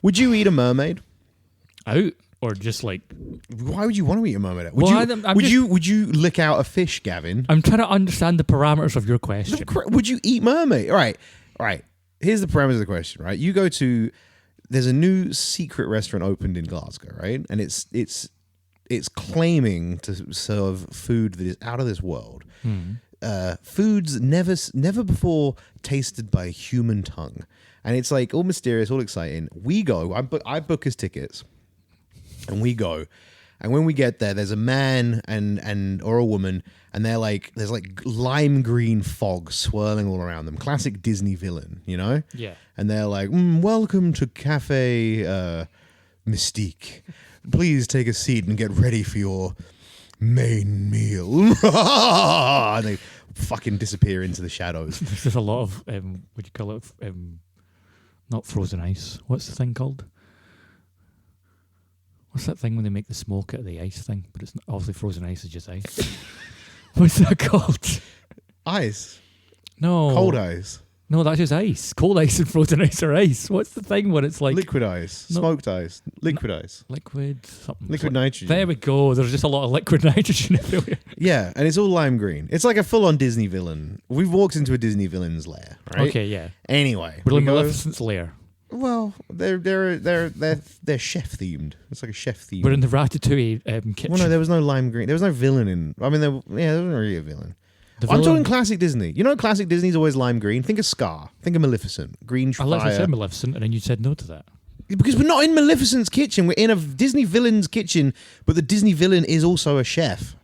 Would you eat a mermaid? Out or just like? Why would you want to eat a mermaid? Would you lick out a fish, Gavin? I'm trying to understand the parameters of your question. Would you eat mermaid? All right. Here's the parameters of the question, right? You go to, there's a new secret restaurant opened in Glasgow, right? And it's claiming to serve food that is out of this world. Foods never before tasted by a human tongue. And it's like all mysterious, all exciting. We go, I book his tickets, and we go. And when we get there, there's a man and or a woman, and they're like, there's like lime green fog swirling all around them. Classic Disney villain, you know? Yeah. And they're like, welcome to Cafe Mystique. Please take a seat and get ready for your main meal. And they fucking disappear into the shadows. There's a lot of, what do you call it? Not frozen ice. What's the thing called? What's that thing when they make the smoke out of the ice thing? But it's not, obviously frozen ice is just ice. What's that called? Ice. No. Cold ice. No, that's just ice. Cold ice and frozen ice are ice. What's the thing when it's like... Liquid ice. Smoked ice. Liquid ice. Liquid something. Liquid nitrogen. There we go. There's just a lot of liquid nitrogen everywhere. Yeah, and it's all lime green. It's like a full-on Disney villain. We've walked into a Disney villain's lair, right? Okay, yeah. Anyway. We're in Maleficent's lair. Well, they're chef themed. It's like a chef theme. We're in the Ratatouille kitchen. Well, no, there was no lime green. There was no villain in. I mean, there wasn't really a villain. I'm talking classic Disney. You know, classic Disney's always lime green. Think of Scar. Think of Maleficent. Green fire. I literally said Maleficent, and then you said no to that. Because we're not in Maleficent's kitchen. We're in a Disney villain's kitchen, but the Disney villain is also a chef.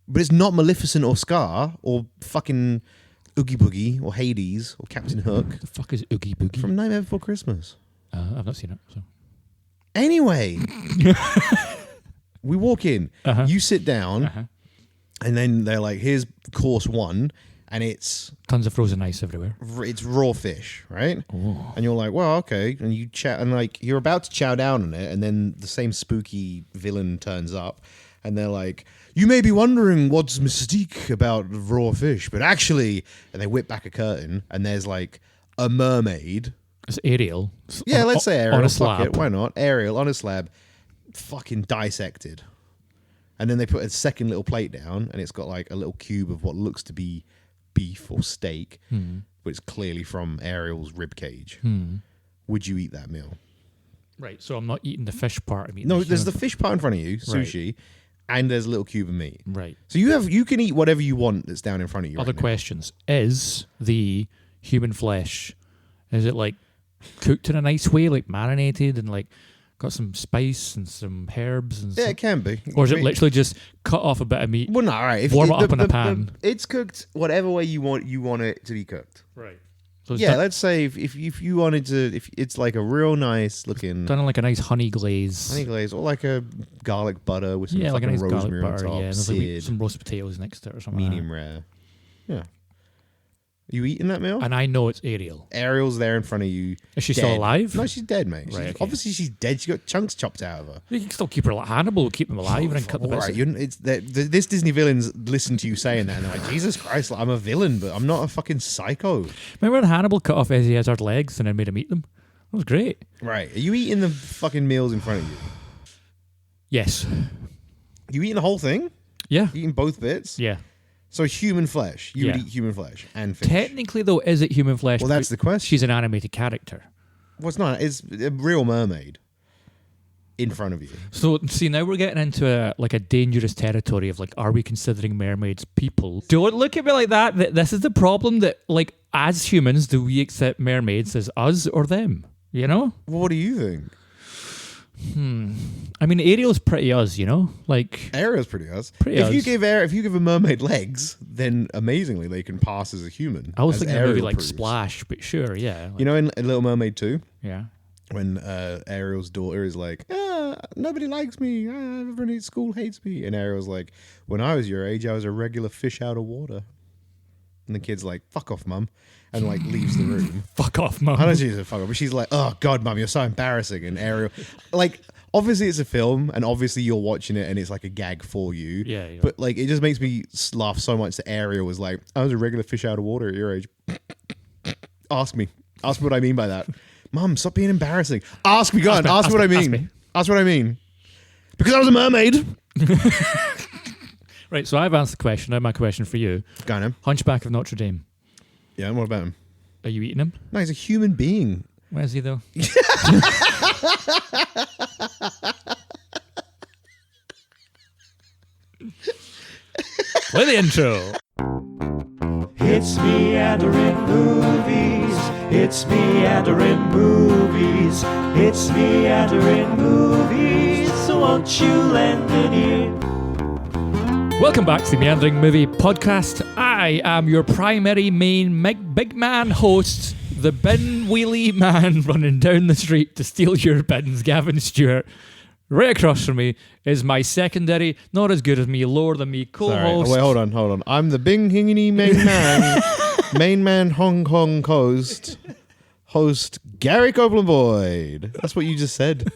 But it's not Maleficent or Scar or fucking Oogie Boogie or Hades or Captain Hook. The fuck is Oogie Boogie? From Nightmare Before Christmas. I've not seen it. So. Anyway, we walk in. You sit down, and then they're like, "Here's course 1," and it's tons of frozen ice everywhere. It's raw fish, right? Ooh. And you're like, "Well, okay." And you chat, and like you're about to chow down on it, and then the same spooky villain turns up, and they're like, "You may be wondering what's mystique about raw fish, but actually," and they whip back a curtain, and there's like a mermaid. It's Ariel. Yeah, let's say Ariel. On a Fuck slab. it, why not? Ariel on a slab, fucking dissected. And then they put a second little plate down, and it's got like a little cube of what looks to be beef or steak, but it's clearly from Ariel's rib cage. Would you eat that meal? Right, so I'm not eating the fish part. I'm eating No, there's the fish part in front of you, sushi, and there's a little cube of meat. Right. So you can eat whatever you want that's down in front of you. Other right questions. Is the human flesh, is it like cooked in a nice way, like marinated and like got some spice and some herbs? And Yeah, it can be. Or is it literally just cut off a bit of meat, well, no, all right. warm it up in a pan? It's cooked whatever way you want it to be cooked. Right. So Yeah, let's say if you wanted to, if it's like a real nice looking done in like a nice honey glaze. honey glaze or like a garlic butter with some Yeah, like a fucking nice garlic rosemary on butter. top, Yeah, and there's like seared, some roast potatoes next to it or something. medium rare. Yeah. You eating that meal? And I know it's Ariel. Ariel's there in front of you. Is she dead. still alive? No, she's dead, mate. Right, okay. Obviously, she's dead. She got chunks chopped out of her. You can still keep her like Hannibal, keep them alive and cut the bits. Right, this Disney villains listen to you saying that and they're like, Jesus Christ, like, I'm a villain, but I'm not a fucking psycho. Remember when Hannibal cut off Ezzy Izzard's legs and then made him eat them? That was great. Right. Are you eating the fucking meals in front of you? Yes. You eating the whole thing? Yeah. Eating both bits? Yeah. So human flesh. You would Yeah. eat human flesh and fish. Technically, though, is it human flesh? Well, that's the question. She's an animated character. Well, it's not. It's a real mermaid in front of you. So, see, now we're getting into a dangerous territory of, like, are we considering mermaids people? Don't look at me like that. This is the problem that, like, as humans, do we accept mermaids as us or them? You know? Well, what do you think? I mean, Ariel's pretty us, you know? Like, Ariel's pretty us. Pretty if us. you give a mermaid legs, then amazingly they can pass as a human. I was as thinking a movie Ariel like proves. Splash, but sure, yeah. Like, You know, in Little Mermaid 2, yeah. when Ariel's daughter is like, nobody likes me, everybody at school hates me, and Ariel's like, when I was your age, I was a regular fish out of water. And the kid's like, fuck off, mum, and like leaves the room. Fuck off, mum. I know she's a fuck off, but she's like, oh God, mum, you're so embarrassing. And Ariel, like, obviously it's a film, and obviously you're watching it, and it's like a gag for you. Yeah, yeah. But like, it just makes me laugh so much that Ariel was like, I was a regular fish out of water at your age. Ask me what I mean by that. Mum, stop being embarrassing. Ask me, go on. Ask me what I mean. Ask What I mean. Because I was a mermaid. Right, so I've asked the question. Now my question for you. Go on, him. Hunchback of Notre Dame. Yeah, and what about him? Are you eating him? No, he's a human being. Where is he, though? Play the intro. It's meandering movies. It's meandering movies. It's meandering movies. So won't you lend an ear? Welcome back to the Meandering Movie Podcast. I am your primary main big man host, the bin wheelie man running down the street to steal your bins, Gavin Stewart. Right across from me is my secondary, not as good as me, lower than me, co-host. Wait, hold on. I'm the Bing Hingini main man Hong Kong host Gary Copeland Boyd. That's what you just said.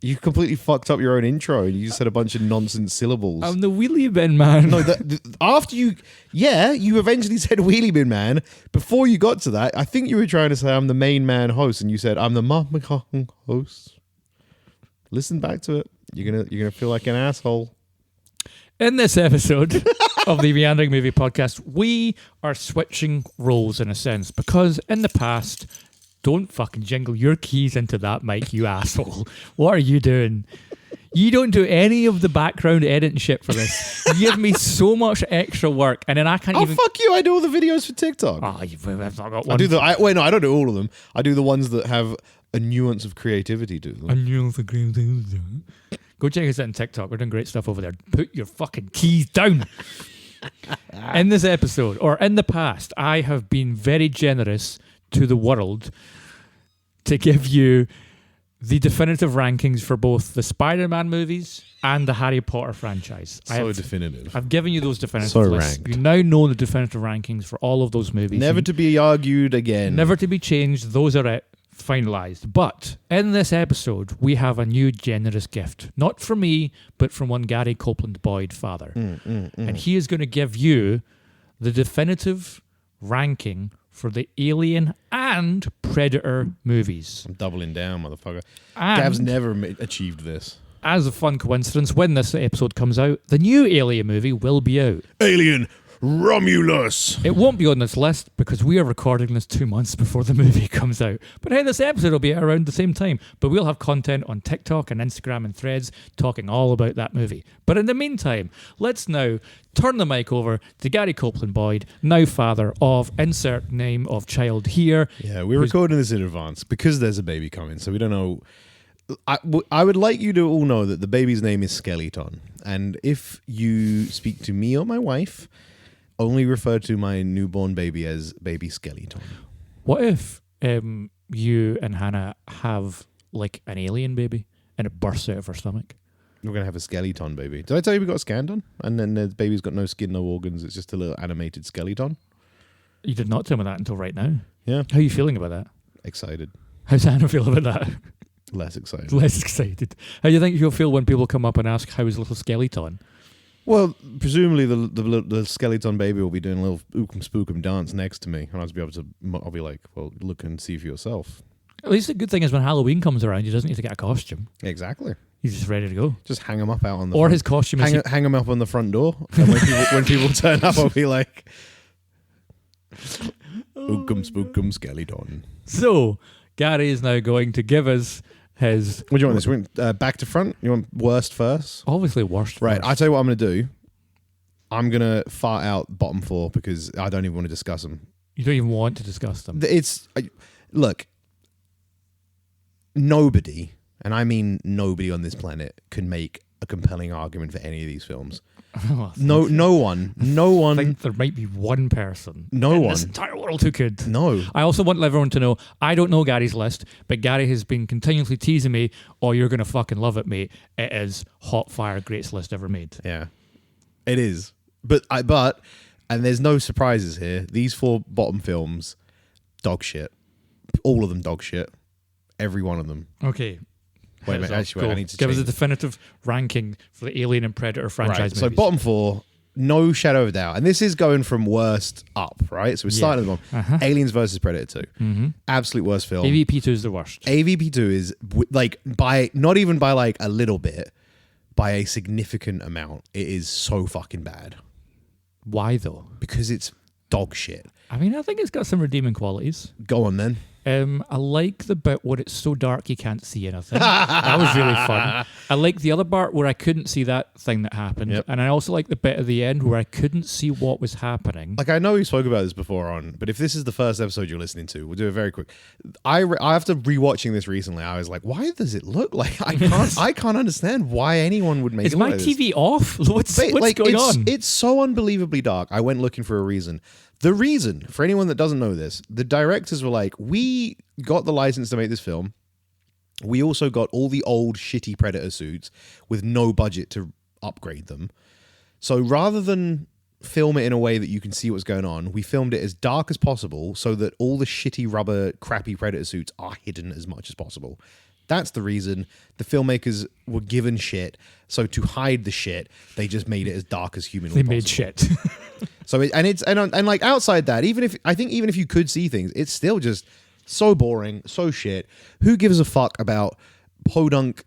You completely fucked up your own intro and you just said a bunch of nonsense syllables. I'm the wheelie bin man. No, after you eventually said wheelie bin man. Before you got to that, I think you were trying to say I'm the main man host, and you said I'm the Mom Kong host. Listen back to it. You're gonna feel like an asshole. In this episode of the Meandering Movie Podcast, we are switching roles in a sense, because in the past, don't fucking jingle your keys into that mic, you asshole. What are you doing? You don't do any of the background editing shit for this. You give me so much extra work, and then I can't even... Oh, fuck you. I do all the videos for TikTok. Oh, I've not got one. I don't do all of them. I do the ones that have a nuance of creativity to them. A nuance of creativity. Go check us out on TikTok. We're doing great stuff over there. Put your fucking keys down. In this episode, or in the past, I have been very generous to the world to give you the definitive rankings for both the Spider-Man movies and the Harry Potter franchise. Definitive. I've given you those definitive So lists. ranked. You now know the definitive rankings for all of those movies. Never to be argued again. Never to be changed. Those are it. Finalized. But in this episode, we have a new generous gift. Not from me, but from one Gary Copeland Boyd, father. And he is going to give you the definitive ranking for the Alien and Predator movies. I'm doubling down, motherfucker. And Gav's never achieved this. as a fun coincidence, when this episode comes out, the new Alien movie will be out. Alien Romulus. It won't be on this list because we are recording this 2 months before the movie comes out. But hey, this episode will be out around the same time. But we'll have content on TikTok and Instagram and Threads talking all about that movie. But in the meantime, let's now turn the mic over to Gary Copeland Boyd, now father of insert name of child here. Yeah, we're recording this in advance because there's a baby coming, so we don't know. I would like you to all know that the baby's name is Skeleton. And if you speak to me or my wife, only refer to my newborn baby as baby Skeleton. What if you and Hannah have like an alien baby and it bursts out of her stomach? We're going to have a skeleton baby. Did I tell you we got a scandon? And then the baby's got no skin, no organs. It's just a little animated skeleton. You did not tell me that until right now. Yeah. How are you feeling about that? Excited. How's Hannah feel about that? Less excited. Less excited. How do you think you'll feel when people come up and ask, how is little skeleton? Well, presumably the skeleton baby will be doing a little ookum spookum dance next to me, and I'll be like, well, look and see for yourself. At least the good thing is when Halloween comes around, he doesn't need to get a costume. Exactly. He's just ready to go. Just hang him up out on the Or front. his costume is... Hang him up on the front door, and when people turn up, I'll be like, ookum spookum skeleton. So, Gary is now going to give us his... What do you want this? You want, back to front? You want worst first? Obviously worst. Right, first. I'll tell you what I'm going to do. I'm going to fart out bottom four because I don't even want to discuss them. You don't even want to discuss them. Look, nobody, and I mean nobody on this planet, can make a compelling argument for any of these films. No one. I think there might be one person in this entire world who could. No. I also want everyone to know, I don't know Gary's list, but Gary has been continuously teasing me, oh, you're going to fucking love it, mate. It is hot fire, greatest list ever made. Yeah, it is. But and there's no surprises here. These four bottom films, dog shit. All of them dog shit. Every one of them. Okay. Wait a minute. Actually, I need to give us a change. definitive ranking for the Alien and Predator franchise Right, so movies. bottom four, no shadow of a doubt, and this is going from worst up, right? So we're starting at the bottom. Aliens versus Predator 2. Absolute worst film. AVP2 is the worst. AVP2 is like by not even by like a little bit, by a significant amount. It is so fucking bad. Why though? Because it's dog shit. I mean, I think it's got some redeeming qualities. Go on then. I like the bit where it's so dark you can't see anything. That was really fun. I like the other part where I couldn't see that thing that happened. Yep. And I also like the bit at the end where I couldn't see what was happening. Like, I know we spoke about this before on, but if this is the first episode you're listening to, we'll do it very quick. After rewatching this recently, I was like, why does it look like I can't understand why anyone would make Is it my like TV off? What's like, going on? It's so unbelievably dark. I went looking for a reason. The reason, for anyone that doesn't know this, the directors were like, we got the license to make this film. We also got all the old shitty Predator suits with no budget to upgrade them. So rather than film it in a way that you can see what's going on, we filmed it as dark as possible so that all the shitty rubber crappy Predator suits are hidden as much as possible. That's the reason. The filmmakers were given shit, so to hide the shit, they just made it as dark as humanly possible. They made shit. So and like outside that, even if you could see things, it's still just so boring, so shit. Who gives a fuck about podunk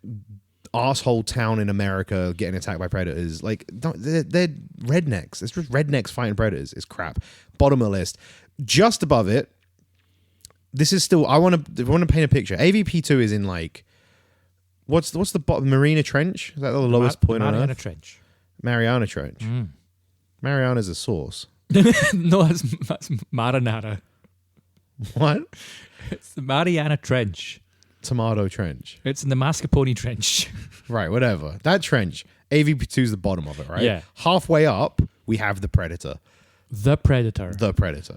asshole town in America getting attacked by predators? Like, they're rednecks. It's just rednecks fighting predators. It's crap. Bottom of the list. Just above it. This is still. I want to paint a picture. AVP2 is in like, what's the bottom? Marina Trench? Is that the lowest point on Mariana Earth? Trench. Mariana Trench. Mariana's a sauce. No, that's marinara. What? It's the Mariana Trench. Tomato Trench. It's in the Mascarpone Trench. Right, whatever. That trench. AVP2 is the bottom of it, right? Yeah. Halfway up, we have the Predator. The Predator.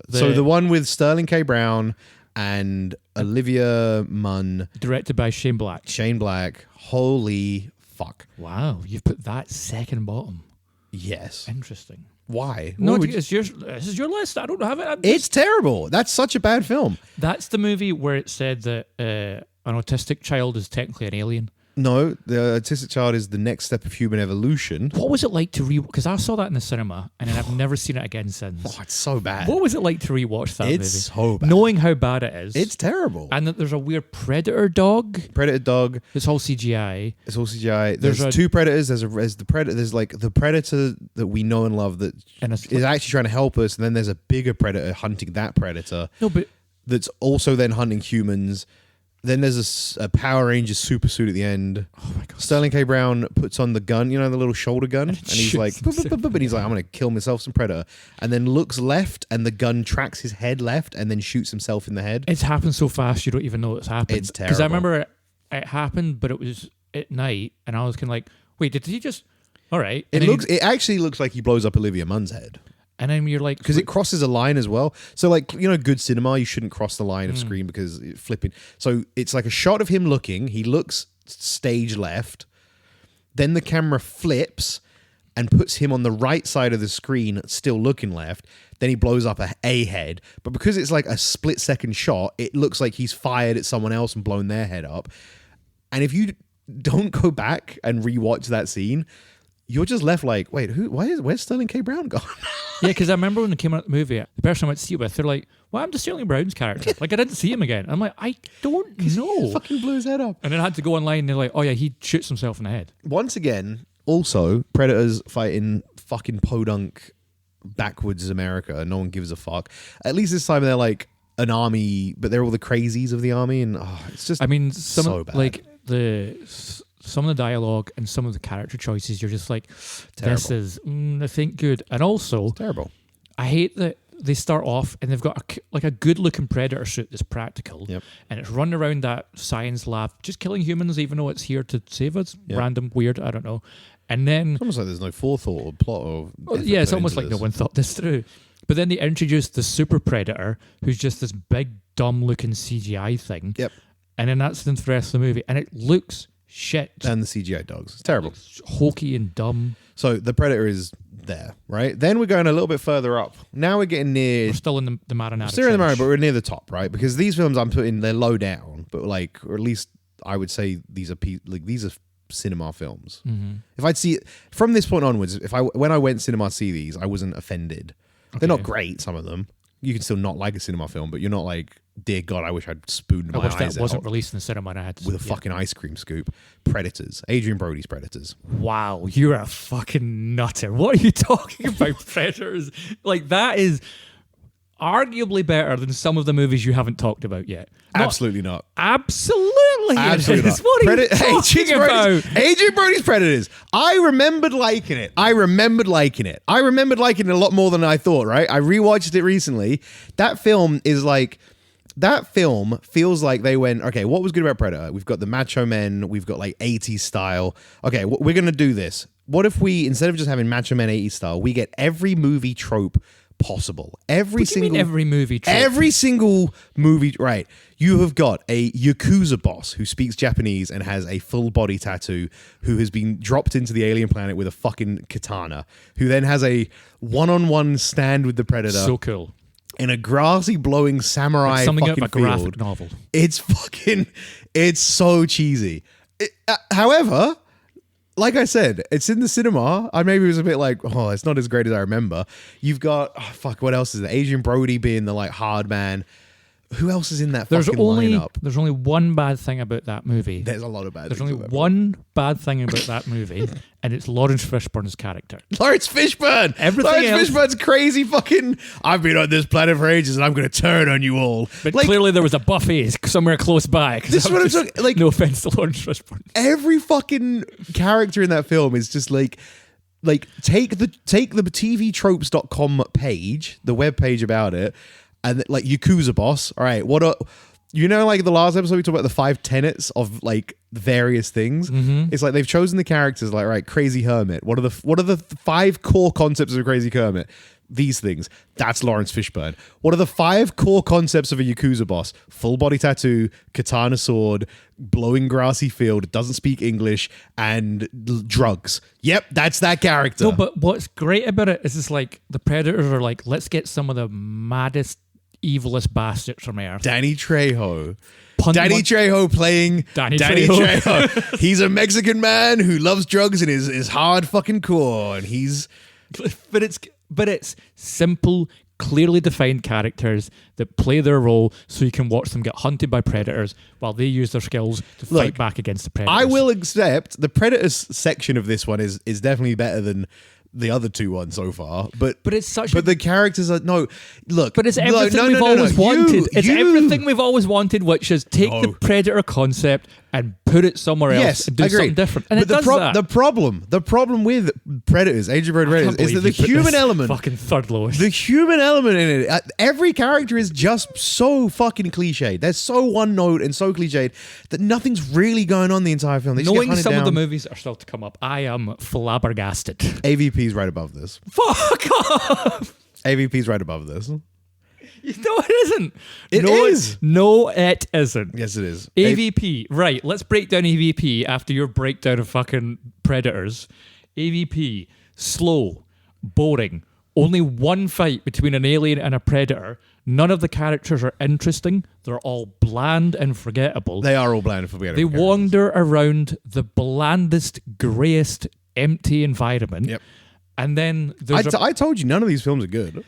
So the one with Sterling K. Brown and Olivia Munn. Directed by Shane Black. Shane Black. Holy fuck. Wow, you've put that second bottom. Yes. Interesting. Why? No, What would this is your list. I don't have it. It's terrible. That's such a bad film. That's the movie where it said that an autistic child is technically an alien. No, the autistic child is the next step of human evolution. What was it like to because I saw that in the cinema and then I've never seen it again since. Oh, it's so bad. What was it like to rewatch that movie? It's so bad. Knowing how bad it is. It's terrible. And that there's a weird predator dog. Predator dog. It's all CGI. It's all CGI. There's two predators. There's the predator. There's like the predator that we know and love that is actually trying to help us. And then there's a bigger predator hunting that predator. No, but that's also then hunting humans. Then there's a Power Ranger super suit at the end. Oh my god! Sterling K. Brown puts on the gun, the little shoulder gun, and he's like, and he's like, I'm gonna kill myself some predator, and then looks left, and the gun tracks his head left, and then shoots himself in the head. It's happened so fast you don't even know it's happened. It's terrible. Because I remember it happened, but it was at night, and I was kind of like, wait, did he just? All right. It actually looks like he blows up Olivia Munn's head. And then you're like... Because it crosses a line as well. So like, good cinema, you shouldn't cross the line of screen because it's flipping. So it's like a shot of him looking. He looks stage left. Then the camera flips and puts him on the right side of the screen, still looking left. Then he blows up a head. But because it's like a split-second shot, it looks like he's fired at someone else and blown their head up. And if you don't go back and rewatch that scene... You're just left like, wait, where's Sterling K. Brown gone? Yeah, because I remember when it came out the movie, the person I went to see it with, they're like, what happened to Sterling Brown's character? Like, I didn't see him again. I'm like, I don't know. He fucking blew his head up. And then I had to go online and they're like, oh yeah, he shoots himself in the head. Once again, also, Predators fighting fucking podunk backwards America. No one gives a fuck. At least this time they're like an army, but they're all the crazies of the army. And it's just so bad. Like, some of the dialogue and some of the character choices, you're just like, terrible. This is, I think, good. And also, it's terrible. I hate that they start off and they've got a good-looking predator suit that's practical, and it's running around that science lab, just killing humans, even though it's here to save us. Yep. Random, weird, I don't know. And then... It's almost like there's no forethought or plot or... yeah, it's almost like no one thought this through. But then they introduce the super predator, who's just this big, dumb-looking CGI thing. Yep. And then that's the rest of the movie. And it looks... shit. And the CGI dogs. It's terrible. It's hokey and dumb. So the Predator is there, right? Then we're going a little bit further up. Now we're getting near... We're still in the Marinara. Still in the Marinara, but we're near the top, right? Because these films I'm putting, they're low down, but like, or at least I would say these are cinema films. If I'd see from this point onwards, when I went cinema to see these, I wasn't offended. They're not great, some of them. You can still not like a cinema film, but you're not like, dear God, I wish I'd spooned my I wish eyes that wasn't out released in the cinema and I had to with a fucking ice cream scoop. Predators. Adrian Brody's Predators. Wow, you're a fucking nutter. What are you talking about, Predators? Like, that is arguably better than some of the movies you haven't talked about yet. Absolutely not. Absolutely Absolutely it is. not. What are you talking about? Adrian Brody's Predators. I remembered liking it. I remembered liking it a lot more than I thought, right? I rewatched it recently. That film feels like they went, okay, what was good about Predator? We've got the macho men. We've got like 80s style. Okay, we're going to do this. What if we, instead of just having macho men 80s style, we get every movie trope possible? Every single movie, right? You have got a Yakuza boss who speaks Japanese and has a full body tattoo, who has been dropped into the alien planet with a fucking katana, who then has a one-on-one stand with the Predator. So cool. In a grassy blowing samurai It's something out fucking of a graphic field. novel. It's so cheesy. However, like I said, it's in the cinema. I maybe was a bit like, oh, it's not as great as I remember. You've got, what else is there? Adrian Brody being the like hard man. Who else is in that fucking lineup? There's only one bad thing about that movie. There's a lot of bad There's things only about one bad thing about that movie, and it's Lawrence Fishburne's character. Lawrence Fishburne. Everything else- Fishburne's crazy fucking, I've been on this planet for ages and I'm going to turn on you all. But like, clearly there was a buffet somewhere close by. This is what I'm talking, like, no offense to Lawrence Fishburne. every fucking character in that film is just like take the tvtropes.com page, the web page about it, and like Yakuza boss. All right, like the last episode we talked about the 5 tenets of like various things. It's like they've chosen the characters like, right, crazy hermit. What are the 5 core concepts of a crazy hermit? These things. That's Lawrence Fishburne. What are the 5 core concepts of a Yakuza boss? Full body tattoo, katana sword, blowing grassy field, doesn't speak English, and drugs. Yep, that's that character. No, but what's great about it is it's like the Predators are like, let's get some of the maddest, evilest bastards from Earth. Danny Trejo. Trejo playing Danny Trejo. He's a Mexican man who loves drugs and is hard fucking core, and he's... But it's simple, clearly defined characters that play their role so you can watch them get hunted by predators while they use their skills to fight back against the predators. I will accept the Predators section of this one is definitely better than the other 2 ones so far, but it's such. But the characters are look. But it's everything we've always wanted. It's everything we've always wanted, which is take the Predator concept and put it somewhere else and do something different. And but the problem with Predators, Age of Predators, is that the human element, fucking third lowest. The human element in it, every character is just so fucking cliched. They're so one note and so cliched that nothing's really going on the entire film. They Knowing just some of the movies are still to come up, I am flabbergasted. AVP's right above this. Fuck off. AVP's right above this. No, it isn't. It is. No, it isn't. Yes, it is. AVP. Right, let's break down AVP after your breakdown of fucking Predators. AVP. Slow. Boring. Only one fight between an alien and a predator. None of the characters are interesting. They're all bland and forgettable. They are all bland and forgettable. They wander around the blandest, greyest, empty environment. Yep. And then I told you none of these films are good.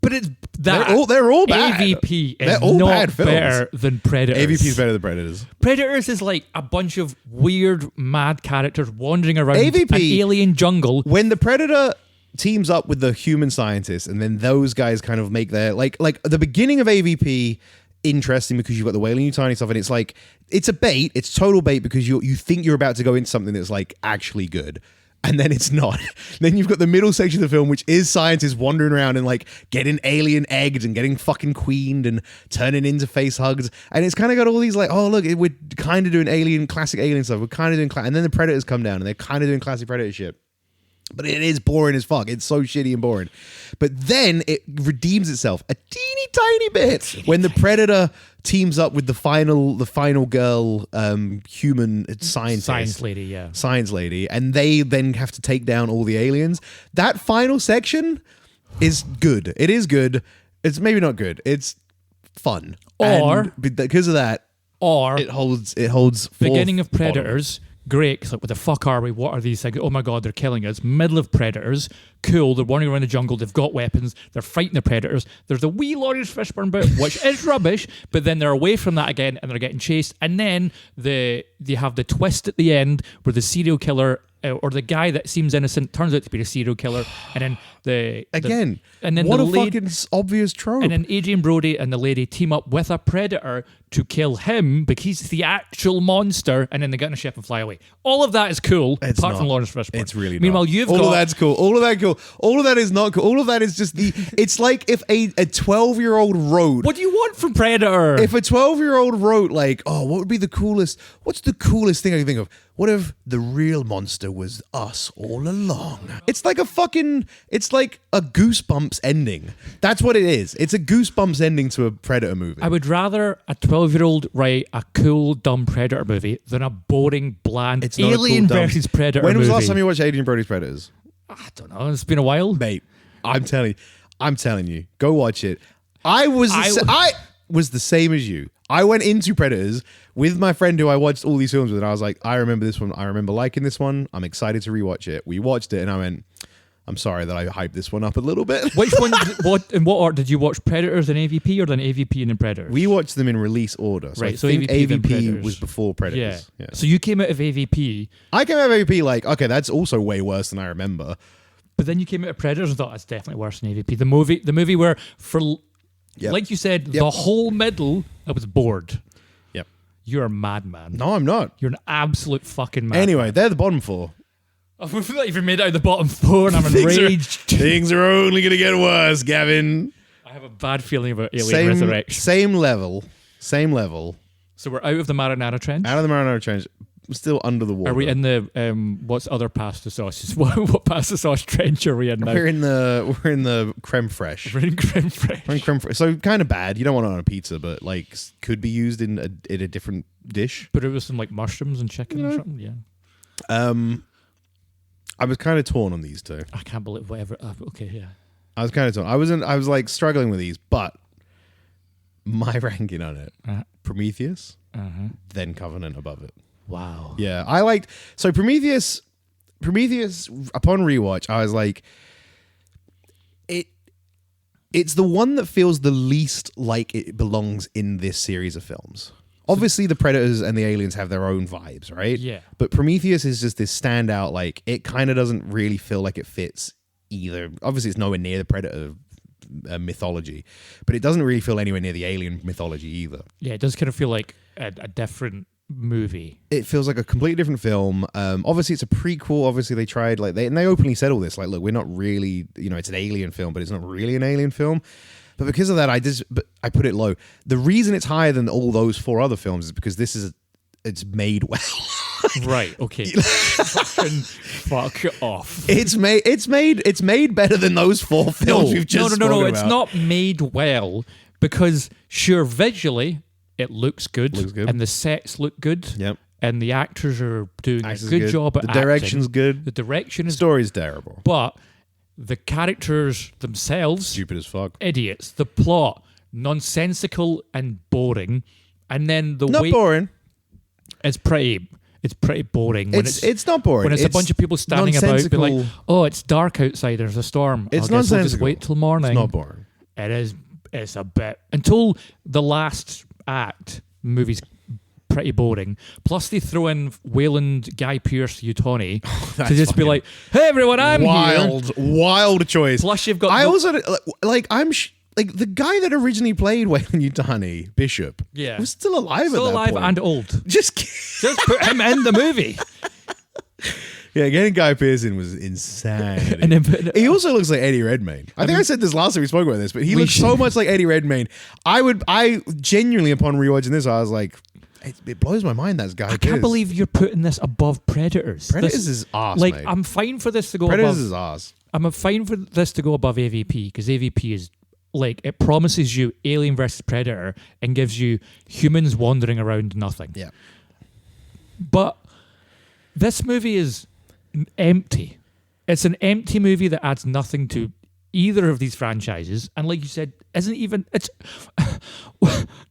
But it's that they're all bad. AVP is they're all not bad films. better than Predators. AVP is better than Predators. Predators is like a bunch of weird, mad characters wandering around AVP, an alien jungle. When the Predator teams up with the human scientists, and then those guys kind of make their like the beginning of AVP interesting because you've got the whale and you tiny stuff, and it's like it's a bait. It's total bait because you think you're about to go into something that's like actually good. And then it's not. Then you've got the middle section of the film, which is scientists wandering around and like getting alien egged and getting fucking queened and turning into face hugs. And it's kind of got all these like, oh, look, we're kind of doing classic alien stuff. We're kind of doing, and then the Predators come down and they're kind of doing classic Predator shit. But it is boring as fuck. It's so shitty and boring. But then it redeems itself a teeny tiny bit when the Predator teams up with the final girl, human science lady, and they then have to take down all the aliens. That final section is good. It is good. It's maybe not good. It's fun. Or because of that, or it holds. beginning of Predators great. It's like, what the fuck are we? What are these things? Oh my god, they're killing us. Middle of predators. Cool. They're wandering around the jungle. They've got weapons. They're fighting the predators. There's a wee Lawrence Fishburne bit, which is rubbish. But then they're away from that again, and they're getting chased. And then they have the twist at the end where the serial killer or the guy that seems innocent turns out to be the serial killer, and then what a fucking obvious trope. And then Adrian Brody and the lady team up with a predator to kill him because he's the actual monster, and then they get in a ship and fly away. All of that is cool, apart from Lawrence Fishburne. It's really Meanwhile, not. All of that's cool. All of that cool. All of that is not cool. All of that is just it's like if a 12-year-old wrote. What do you want from Predator? If a 12-year-old wrote like, oh, what would be the coolest? What's the coolest thing I can think of? What if the real monster was us all along? It's like a Goosebumps ending. That's what it is. It's a Goosebumps ending to a Predator movie. I would rather a 12-year-old write a cool, dumb Predator movie than a boring, bland Alien versus Predator movie. When was the last time you watched Adrian Brody's Predators? I don't know. It's been a while. Mate, I'm telling you, go watch it. I was the same as you. I went into Predators with my friend who I watched all these films with, and I was like, I remember this one. I remember liking this one. I'm excited to rewatch it. We watched it, and I went, I'm sorry that I hyped this one up a little bit. Which one? In what order did you watch? Predators and AVP, or then AVP and then Predators? We watched them in release order. So right. I think AVP was before Predators. Yeah. So you came out of AVP. I came out of AVP like, okay, that's also way worse than I remember. But then you came out of Predators and thought that's definitely worse than AVP. The movie where like you said, the whole middle, I was bored. Yep. You're a madman. No, I'm not. You're an absolute fucking madman. Anyway, they're the bottom four. We've not even made it out of the bottom four, and I'm enraged. Things are only going to get worse, Gavin. I have a bad feeling about Alien Resurrection. Same level. So we're out of the Marinara Trench? Out of the Marinara Trench. Still under the water. Are we in the what's other pasta sauces? What pasta sauce trench are we in now? We're in the creme fraiche. We're in creme fraiche. We're in creme fraiche. So kind of bad. You don't want it on a pizza, but like could be used in a different dish. But it was some like mushrooms and chicken or something. Yeah. I was kind of torn on these two. I can't believe whatever. Okay, yeah. I was kind of torn. I was like struggling with these, but my ranking on it: Prometheus, then Covenant above it. Wow. Yeah, I liked Prometheus. Upon rewatch, I was like, it's the one that feels the least like it belongs in this series of films. Obviously, the Predators and the Aliens have their own vibes, right? Yeah. But Prometheus is just this standout. Like, it kind of doesn't really feel like it fits either. Obviously, it's nowhere near the Predator mythology, but it doesn't really feel anywhere near the Alien mythology either. Yeah, it does kind of feel like a different movie. It feels like a completely different film. Obviously, it's a prequel. Obviously, they tried they openly said all this. Like, look, we're not really, it's an alien film, but it's not really an alien film. But because of that, I put it low. The reason it's higher than all those four other films is because it's made well. Right. Okay. Fuck off. It's made better than those four films we've just spoken about. It's not made well because sure, visually it looks good, and the sets look good. Yep. And the actors are doing a good job at acting. The direction's good. The direction is the story's terrible. But the characters themselves, stupid as fuck, idiots. The plot, nonsensical and boring, and then not boring. It's pretty boring. It's not boring. When it's a bunch of people standing about, being like, "Oh, it's dark outside. There's a storm." It's nonsensical. We'll just wait till morning. It's not boring. It is. It's a bit until the last act. Movie's pretty boring. Plus, they throw in Wayland, Guy Pearce, Utoni to just be like, "Hey, everyone, I'm here." Wild choice. Plus, you've got. The guy that originally played Wayland Yutani, Bishop, was still alive still at that alive point. and old. Just put him in the movie. Yeah, getting Guy Pearce in was insane. And then he also looks like Eddie Redmayne. I think I said this last time we spoke about this, but he looks so much like Eddie Redmayne. I genuinely, upon rewatching this, I was like, it blows my mind that's Guy Pearce. I can't believe you're putting this above Predators. Predators is arse, like, mate. I'm fine for this to go Predators above... is arse. I'm fine for this to go above AVP, because AVP is, like, it promises you Alien versus Predator and gives you humans wandering around nothing. Yeah. But this movie is empty. It's an empty movie that adds nothing to either of these franchises, and like you said, isn't even... It's...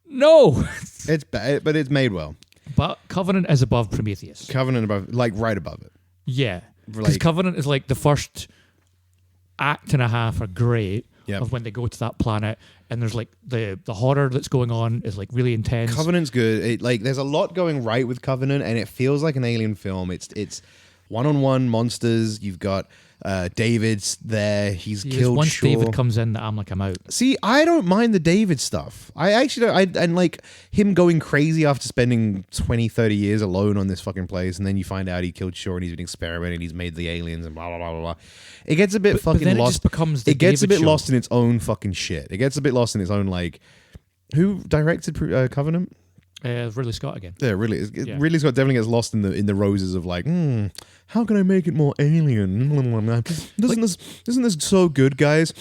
No! It's bad, but it's made well. But Covenant is above Prometheus. Covenant above, like right above it. Yeah. Because Like- Covenant is like the first act and a half are great Yep. of when they go to that planet, and there's like the horror that's going on is like really intense. Covenant's good. There's a lot going right with Covenant, and it feels like an alien film. It's one-on-one monsters. You've got David's there. He's Yes, killed once Shaw. David comes in, I'm out. See, I don't mind the David stuff. I actually don't. And like him going crazy after spending 20, 30 years alone on this fucking place, and then you find out he killed Shaw and he's been experimenting, he's made the aliens and blah, blah, blah, blah, blah. It gets a bit But then lost. it just becomes the It gets David a bit show. lost in its own fucking shit. It gets a bit lost in its own, like, who directed Covenant? Ridley Scott again. Yeah, really. Yeah. Ridley Scott definitely gets lost in the roses of like, how can I make it more alien? Isn't this so good, guys?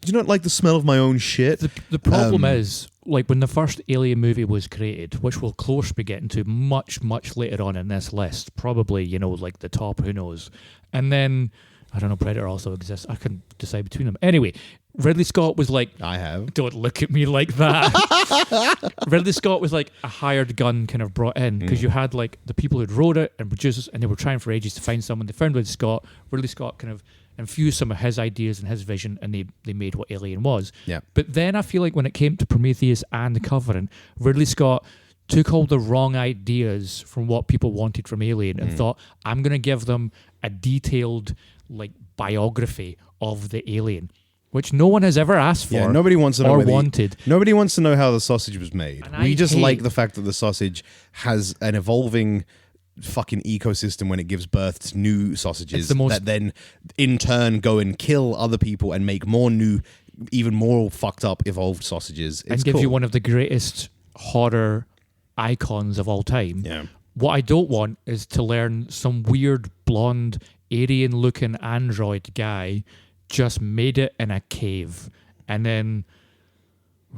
Do you not like the smell of my own shit? The problem is, like, when the first Alien movie was created, which we'll of course be getting to much, much later on in this list, probably, like the top, who knows. And then, I don't know, Predator also exists. I couldn't decide between them. Anyway, Ridley Scott was like, I have. don't look at me like that. Ridley Scott was like a hired gun kind of brought in because you had like the people who'd wrote it and produced it, and they were trying for ages to find someone. They found Ridley Scott. Ridley Scott kind of infused some of his ideas and his vision, and they made what Alien was. Yeah. But then I feel like when it came to Prometheus and The Covenant, Ridley Scott took all the wrong ideas from what people wanted from Alien and thought, I'm going to give them a detailed like biography of the alien, which no one has ever asked for. Yeah, nobody wants to know or whether wanted. Nobody wants to know how the sausage was made. And We I just hate- like the fact that the sausage has an evolving fucking ecosystem when it gives birth to new sausages It's the most- that then in turn go and kill other people and make more new, even more fucked up evolved sausages. It's and give cool. you one of the greatest horror icons of all time. Yeah. What I don't want is to learn some weird blonde Aryan-looking android guy just made it in a cave, and then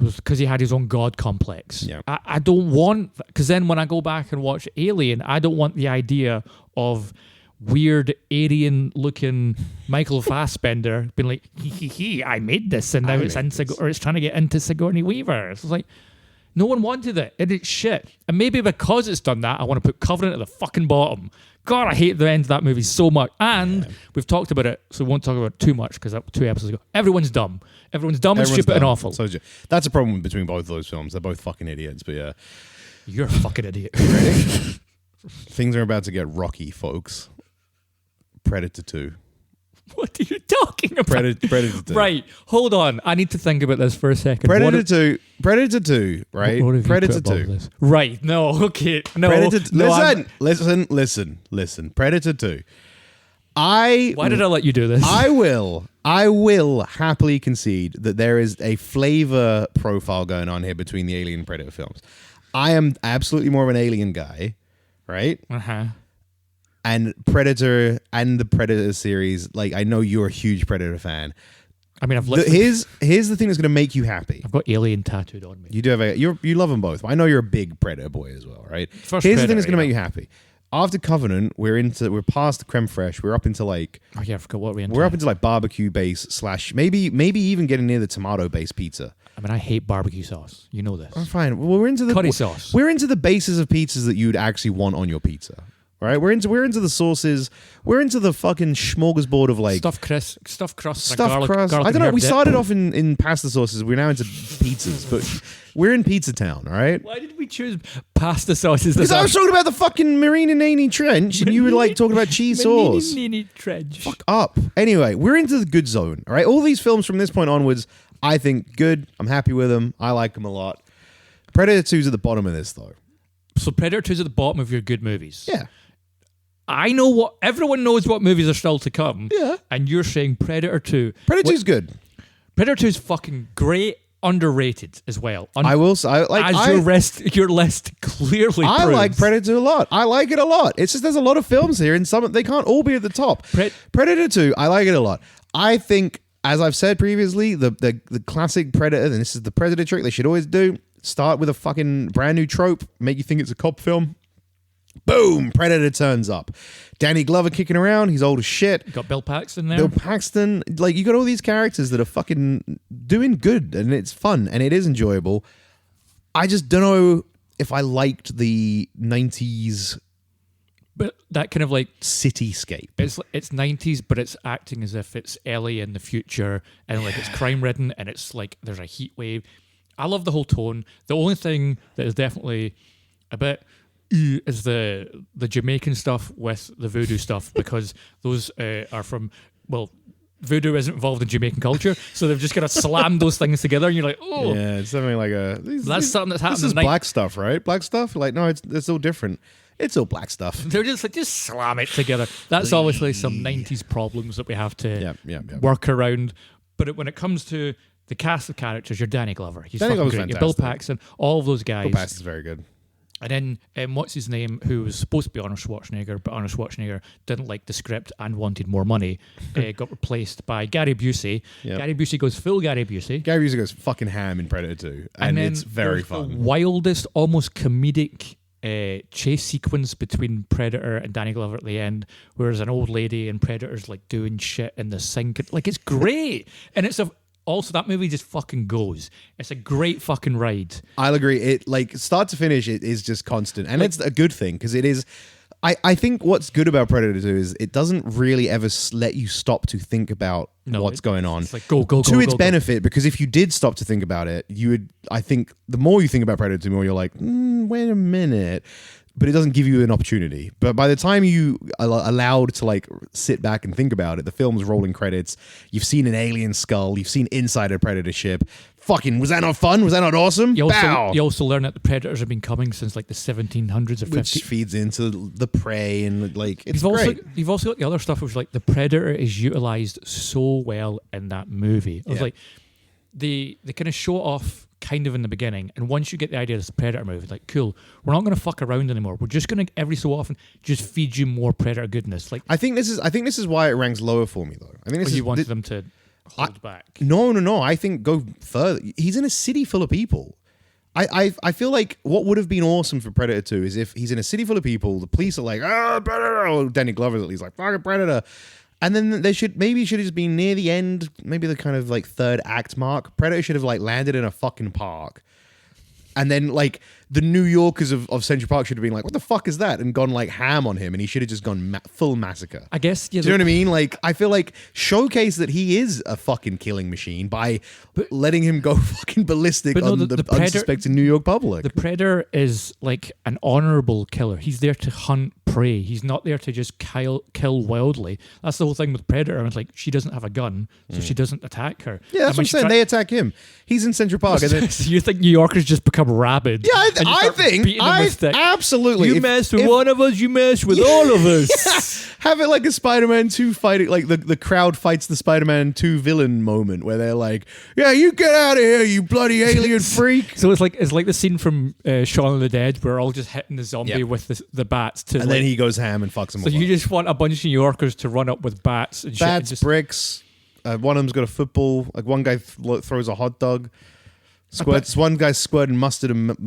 because he had his own god complex. Yeah. I don't want, because then when I go back and watch Alien, I don't want the idea of weird Aryan-looking Michael Fassbender being like, he, I made this, and now it's trying to get into Sigourney Weaver. It's like, no one wanted it, and it's shit. And maybe because it's done that, I want to put Covenant at the fucking bottom. God, I hate the end of that movie so much. And we've talked about it, so we won't talk about it too much because 2 episodes ago. Everyone's dumb. Everyone's dumb and Everyone's stupid and dumb. awful. So that's a problem between both those films. They're both fucking idiots, but yeah. You're a fucking idiot. Things are about to get rocky, folks. Predator 2. What are you talking about? Predator 2. Right, hold on. I need to think about this for a second. Predator What- 2. Predator 2, right? what have you Predator put above 2. this? Right, no, okay. No, Predator. no, I'm- Listen. Predator 2. Why did I let you do this? I will happily concede that there is a flavor profile going on here between the Alien and Predator films. I am absolutely more of an Alien guy, right? Uh-huh. And Predator and the Predator series, like I know you're a huge Predator fan. I mean, I've Here's the thing that's going to make you happy. I've got Alien tattooed on me. You do have you love them both. I know you're a big Predator boy as well, right? First Here's the thing Predator, that's going to yeah. make you happy. After Covenant, we're past the creme fraiche. We're up into like Oh yeah, I forgot what we into. we're up into like barbecue base / maybe even getting near the tomato based pizza. I mean, I hate barbecue sauce. You know this. Oh, fine. Well, we're into the Curry sauce. We're into the bases of pizzas that you'd actually want on your pizza. Right? We're into the sauces. We're into the fucking smorgasbord of like Stuffed crust, and stuffed garlic, crust. garlic I don't and know. herb We dip. started off in pasta sauces. We're now into pizzas, but we're in Pizza Town, all right? Why did we choose pasta sauces? Because I was talking about the fucking Marinanini Trench, and you were like talking about cheese sauce. Trench. Fuck up. Anyway, we're into the good zone, all right? All these films from this point onwards, I think good. I'm happy with them. I like them a lot. Predator 2's at the bottom of this, though. So Predator 2's at the bottom of your good movies. Yeah. I know what everyone knows what movies are still to come. Yeah. And you're saying Predator 2. Predator 2's good. Predator 2's fucking great, underrated as well. I will say, Your list clearly I proves. like Predator 2 a lot. I like it a lot. It's just there's a lot of films here, and some they can't all be at the top. Predator 2, I like it a lot. I think, as I've said previously, the classic Predator, and this is the Predator trick they should always do, start with a fucking brand new trope, make you think it's a cop film. Boom! Predator turns up. Danny Glover kicking around. He's old as shit. You got Bill Paxton there. Bill Paxton. Like, you got all these characters that are fucking doing good, and it's fun, and it is enjoyable. I just don't know if I liked the 90s But that kind of like cityscape. it's 90s, but it's acting as if it's LA in the future, and like it's crime ridden, and it's like there's a heat wave. I love the whole tone. The only thing that is definitely a bit is the Jamaican stuff with the voodoo stuff, because those are from, well, voodoo isn't involved in Jamaican culture, so they've just kind of slammed those things together, and you're like, oh, Yeah, it's something like that's something that's happened. This is black stuff, right? Black stuff? Like, no, it's all different. It's all black stuff. They're just like, just slam it together. That's obviously some 90s problems that we have to work around. But when it comes to the cast of characters, you're Danny Glover. He's Danny fucking Glover's great. You're Bill fantastic. Paxton, all of those guys. Bill Paxton's very good. And then, what's his name, who was supposed to be Arnold Schwarzenegger, but Arnold Schwarzenegger didn't like the script and wanted more money, got replaced by Gary Busey. Yep. Gary Busey goes full Gary Busey. Gary Busey goes fucking ham in Predator 2, and then it's very there's the fun. wildest, almost comedic chase sequence between Predator and Danny Glover at the end, where there's an old lady and Predator's like doing shit in the sink. Like, it's great. And also, that movie just fucking goes. It's a great fucking ride. I'll agree. It, like, start to finish, it is just constant. And it's a good thing, because it is... I think what's good about Predator 2 is it doesn't really ever let you stop to think about what's going on. It's like, go, to its benefit, because if you did stop to think about it, you would... I think the more you think about Predator 2, the more you're like, wait a minute. But it doesn't give you an opportunity. But by the time you are allowed to like sit back and think about it, the film's rolling credits. You've seen an alien skull. You've seen inside a Predator ship. Fucking, was that not fun? Was that not awesome? You also learn that the Predators have been coming since like the 1700s or 50s. Which feeds into the prey, and like, it's great. You've also got the other stuff, which is like the Predator is utilized so well in that movie. It was like they kind of show off kind of in the beginning, and once you get the idea of this Predator movie, like, cool, we're not going to fuck around anymore. We're just going to every so often just feed you more Predator goodness. Like, I think this is why it ranks lower for me, though. I think you wanted them to hold back. No. I think go further. He's in a city full of people. I feel like what would have been awesome for Predator 2 is if he's in a city full of people, the police are like, Predator. Or Danny Glover's at least like, fucking Predator. And then it should have just been near the end, maybe the kind of like third act mark. Predator should have like landed in a fucking park. And then like the New Yorkers of Central Park should have been like, what the fuck is that? And gone like ham on him. And he should have just gone full massacre. I guess, yeah. Do you know what I mean? Like, I feel like showcase that he is a fucking killing machine by letting him go fucking ballistic on the unsuspecting New York public. The Predator is like an honorable killer. He's there to hunt prey. He's not there to just kill wildly. That's the whole thing with Predator. It's like, she doesn't have a gun, so she doesn't attack her. Yeah, that's what I'm saying. They attack him. He's in Central Park. And then, so you think New Yorkers just become rabid? Yeah, absolutely. You mess with one of us, you mess with all of us. Have it like a Spider-Man 2 fighting, like the crowd fights the Spider-Man 2 villain moment where they're like, yeah, you get out of here, you bloody alien freak. So it's like the scene from Shaun of the Dead where we're all just hitting the zombie with the bats. And then he goes ham and fucks him So you just want a bunch of New Yorkers to run up with bats and bats, shit. bricks. One of them's got a football. Like one guy throws a hot dog. One guy's squirting mustard and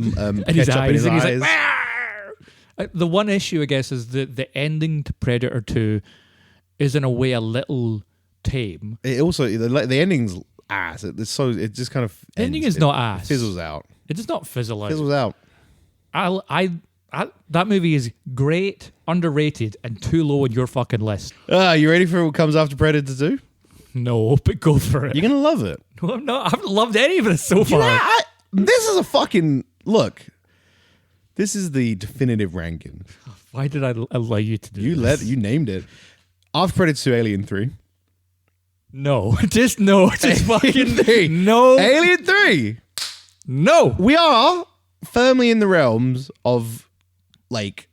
ketchup in his eyes. Like, the one issue, I guess, is that the ending to Predator 2 is in a way a little tame. It also the ending's ass. It just kind of the ending is not ass. It fizzles out. It does not fizzle out. Fizzles out. That movie is great, underrated, and too low on your fucking list. You ready for what comes after Predator 2? No, but go for it. You're gonna love it. No, I'm not. I haven't loved any of this so far. Yeah, this is a fucking look. This is the definitive ranking. Why did I allow you to do this? You named it. After Predator 2, Alien 3. No, just no. Just fucking 3. No. Alien 3. No. We are firmly in the realms of like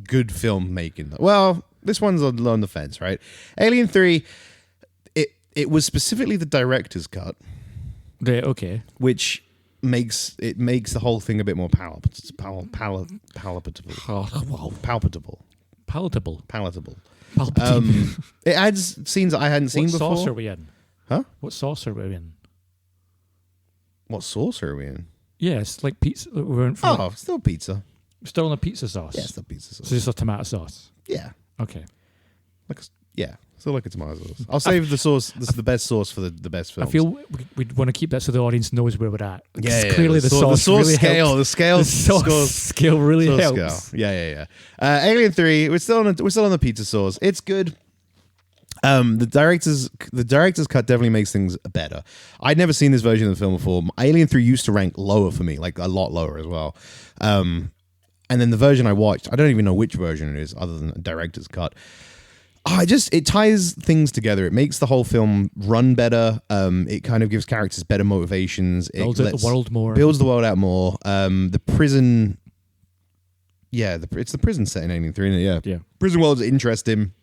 good filmmaking. Well, this one's on the fence, right? Alien 3. It was specifically the director's cut. Okay. Which makes the whole thing a bit more palatable. It adds scenes that I hadn't seen before. What sauce are we in? Huh? What sauce are we in? What sauce are we in? Yes, like pizza. Still pizza. Still on a pizza sauce. Yeah, still pizza sauce. So just a tomato sauce. Yeah. Okay. Yeah. Still like a tomato sauce. I'll save the sauce. This is the best sauce for the best film. I feel we'd want to keep that so the audience knows where we're at. Yeah, Clearly the sauce really scale, helps. the scale, The sauce scale really sauce helps. scale. Yeah. Alien 3. We're still on the pizza sauce. It's good. The director's cut definitely makes things better. I'd never seen this version of the film before. Alien 3 used to rank lower for me, like a lot lower as well. And then the version I watched, I don't even know which version it is, other than the director's cut. It ties things together. It makes the whole film run better. It kind of gives characters better motivations. Builds out the world more. Builds the world out more. The prison. Yeah, it's the prison set in Alien 3, isn't it? Yeah. Prison world's interesting.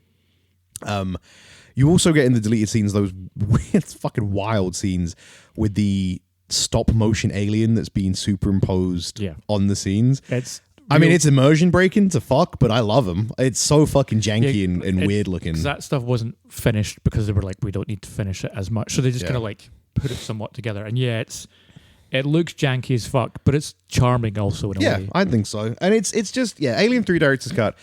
You also get in the deleted scenes those weird, fucking wild scenes with the stop motion alien that's being superimposed on the scenes. It's immersion breaking to fuck, but I love them. It's so fucking janky and weird looking. Because that stuff wasn't finished because they were like, we don't need to finish it as much. So they just kind of like put it somewhat together. And it looks janky as fuck, but it's charming also in a way. Yeah, I think so. And it's just, Alien 3 director's cut.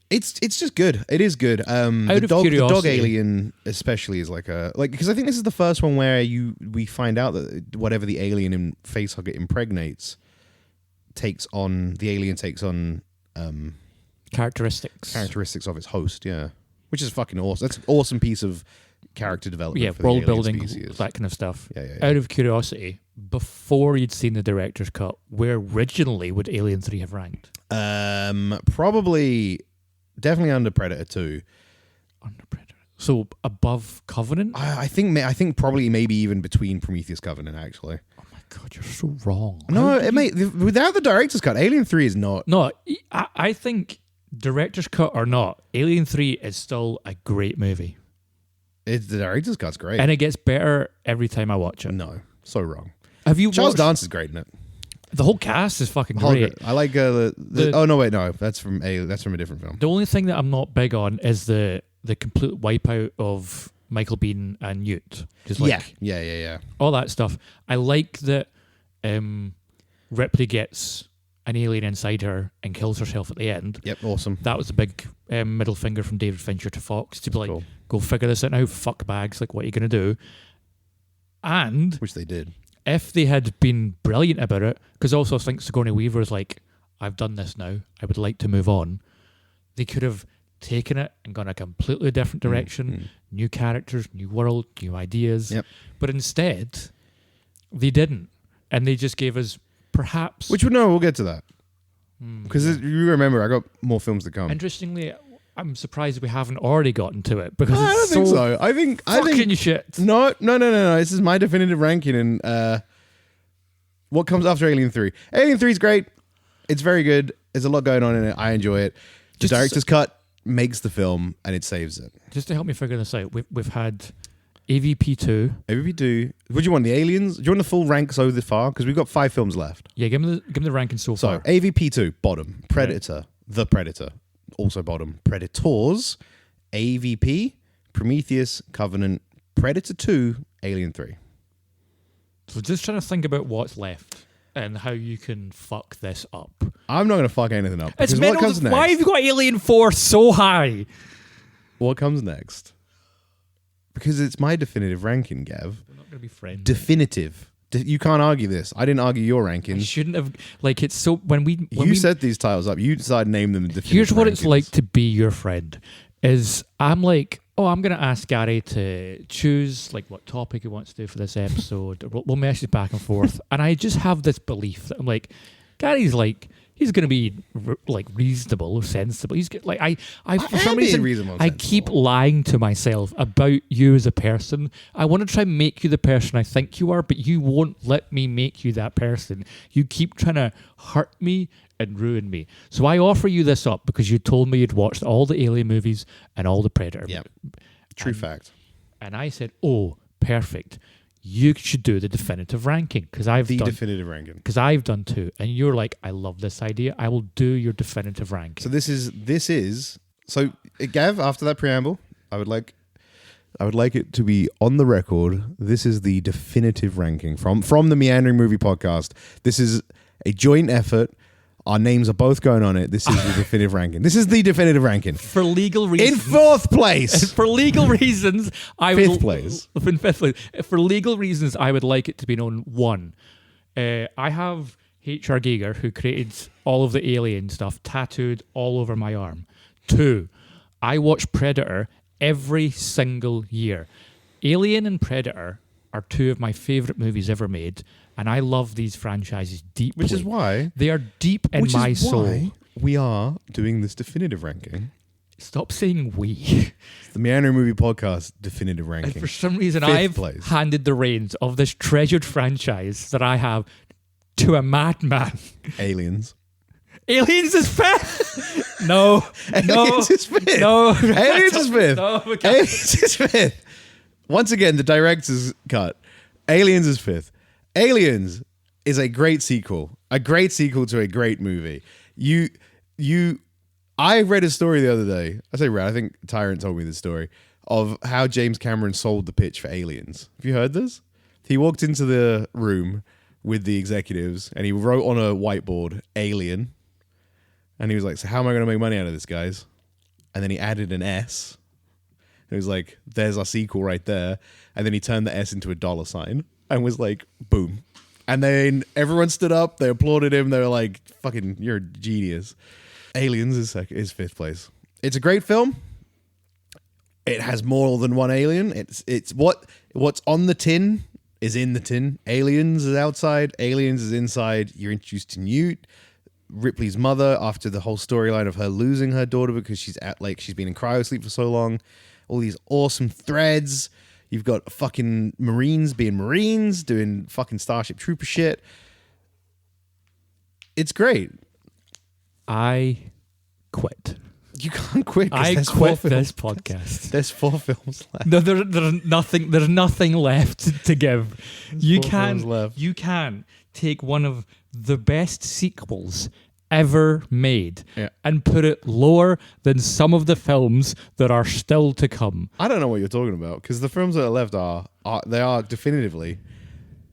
It's just good. It is good. The dog alien especially is because I think this is the first one where we find out that whatever the alien in Facehugger impregnates the alien takes on characteristics of its host, which is fucking awesome. That's an awesome piece of character development. For world the building, species. that kind of stuff. Yeah. Out of curiosity, before you'd seen the director's cut, where originally would Alien 3 have ranked? Probably, definitely under Predator 2. Under Predator. So above Covenant? I think probably maybe even between Prometheus Covenant actually. God, you're so wrong. No, without the director's cut, Alien 3 is not. No, I think director's cut or not, Alien 3 is still a great movie. The director's cut's great. And it gets better every time I watch it. No, so wrong. Have you Charles watched? Dance is great in it. The whole cast is fucking great. I like oh no wait no that's from a different film. The only thing that I'm not big on is the complete wipeout of Michael Biehn and Newt. Just like yeah. all that stuff. I like that Ripley gets an alien inside her and kills herself at the end. Yep, awesome. That was a big middle finger from David Fincher to Fox to be like, go figure this out now, fuck bags, like what are you going to do? And which they did. If they had been brilliant about it, because also I think Sigourney Weaver's like, I've done this now, I would like to move on. They could have taken it and gone a completely different direction, new characters, new world, new ideas. Yep. But instead, they didn't. And they just gave us perhaps... we'll get to that. Because you remember, I got more films to come. Interestingly, I'm surprised we haven't already gotten to it because I don't think so. I think shit. No. This is my definitive ranking, and what comes after Alien 3. Alien 3 is great. It's very good. There's a lot going on in it. I enjoy it. The director's cut makes the film, and it saves it. Just to help me figure this out, we've had AVP2. AVP2. What do you want? The aliens? Do you want the full rank so far? Because we've got 5 films left. Yeah, give me the ranking so far. So AVP2 bottom. Predator. The Predator. Also bottom. Predators. AVP. Prometheus. Covenant. Predator 2. Alien 3. So just trying to think about what's left and how you can fuck this up. I'm not going to fuck anything up. It's what comes next? Why have you got Alien 4 so high? What comes next? Because it's my definitive ranking, Gav. We're not going to be friends. Definitive. You can't argue this. I didn't argue your rankings. I shouldn't have. Like, it's so... When we set these titles up. You decided to name them definitive Here's what rankings. it's like to be your friend. Is I'm like, I'm going to ask Gary to choose like what topic he wants to do for this episode. We'll message back and forth. And I just have this belief that I'm like, Gary's like... He's going to be like reasonable or sensible. He's like I for some reason I keep lying to myself about you as a person. I want to try and make you the person I think you are, but you won't let me make you that person. You keep trying to hurt me and ruin me. So I offer you this up because you told me you'd watched all the Alien movies and all the Predator. Yeah, true fact. And I said, "Oh, perfect. You should do the definitive ranking because I've done definitive ranking because I've done 2." And you're like, "I love this idea. I will do your definitive ranking." So this is so Gav. After that preamble, I would like it to be on the record. This is the definitive ranking from the Meandering Movie Podcast. This is a joint effort. Our names are both going on it. This is the definitive ranking. This is the definitive ranking. For legal reasons. In fourth place. For legal reasons, Fifth place. In fifth place. For legal reasons, I would like it to be known. 1, I have H.R. Giger, who created all of the Alien stuff, tattooed all over my arm. 2, I watch Predator every single year. Alien and Predator are 2 of my favourite movies ever made, and I love these franchises deeply. Which is why they are deep in my soul. Why we are doing this definitive ranking. Stop saying we. It's the Meandering Movie Podcast definitive And ranking. for some reason, Fifth I've place. handed the reins of this treasured franchise that I have to a madman. Aliens. Aliens is fifth. No. Aliens is fifth. No. Aliens is fifth. No, we can't. Aliens is fifth. Once again, the director's cut. Aliens is fifth. Aliens is a great sequel to a great movie. I read a story the other day. I think Tyrant told me this story of how James Cameron sold the pitch for Aliens. Have you heard this? He walked into the room with the executives and he wrote on a whiteboard, Alien. And he was like, so how am I going to make money out of this, guys? And then he added an S. And he was like, there's our sequel right there. And then he turned the S into a $sign and was like, boom. And then everyone stood up. They applauded him. They were like, fucking, you're a genius. Aliens is fifth place. It's a great film. It has more than one alien. It's what's on the tin is in the tin. Aliens is outside. Aliens is inside. You're introduced to Newt, Ripley's mother, after the whole storyline of her losing her daughter because she's been in cryosleep for so long. All these awesome threads. You've got fucking Marines being Marines, doing fucking Starship Trooper shit. It's great. I quit. You can't quit. I quit this podcast. There's 4 films left. No, there's nothing. There's nothing left to give. You 4 can. films left. You can take one of the best sequels ever made and put it lower than some of the films that are still to come. I don't know what you're talking about because the films that are left are definitively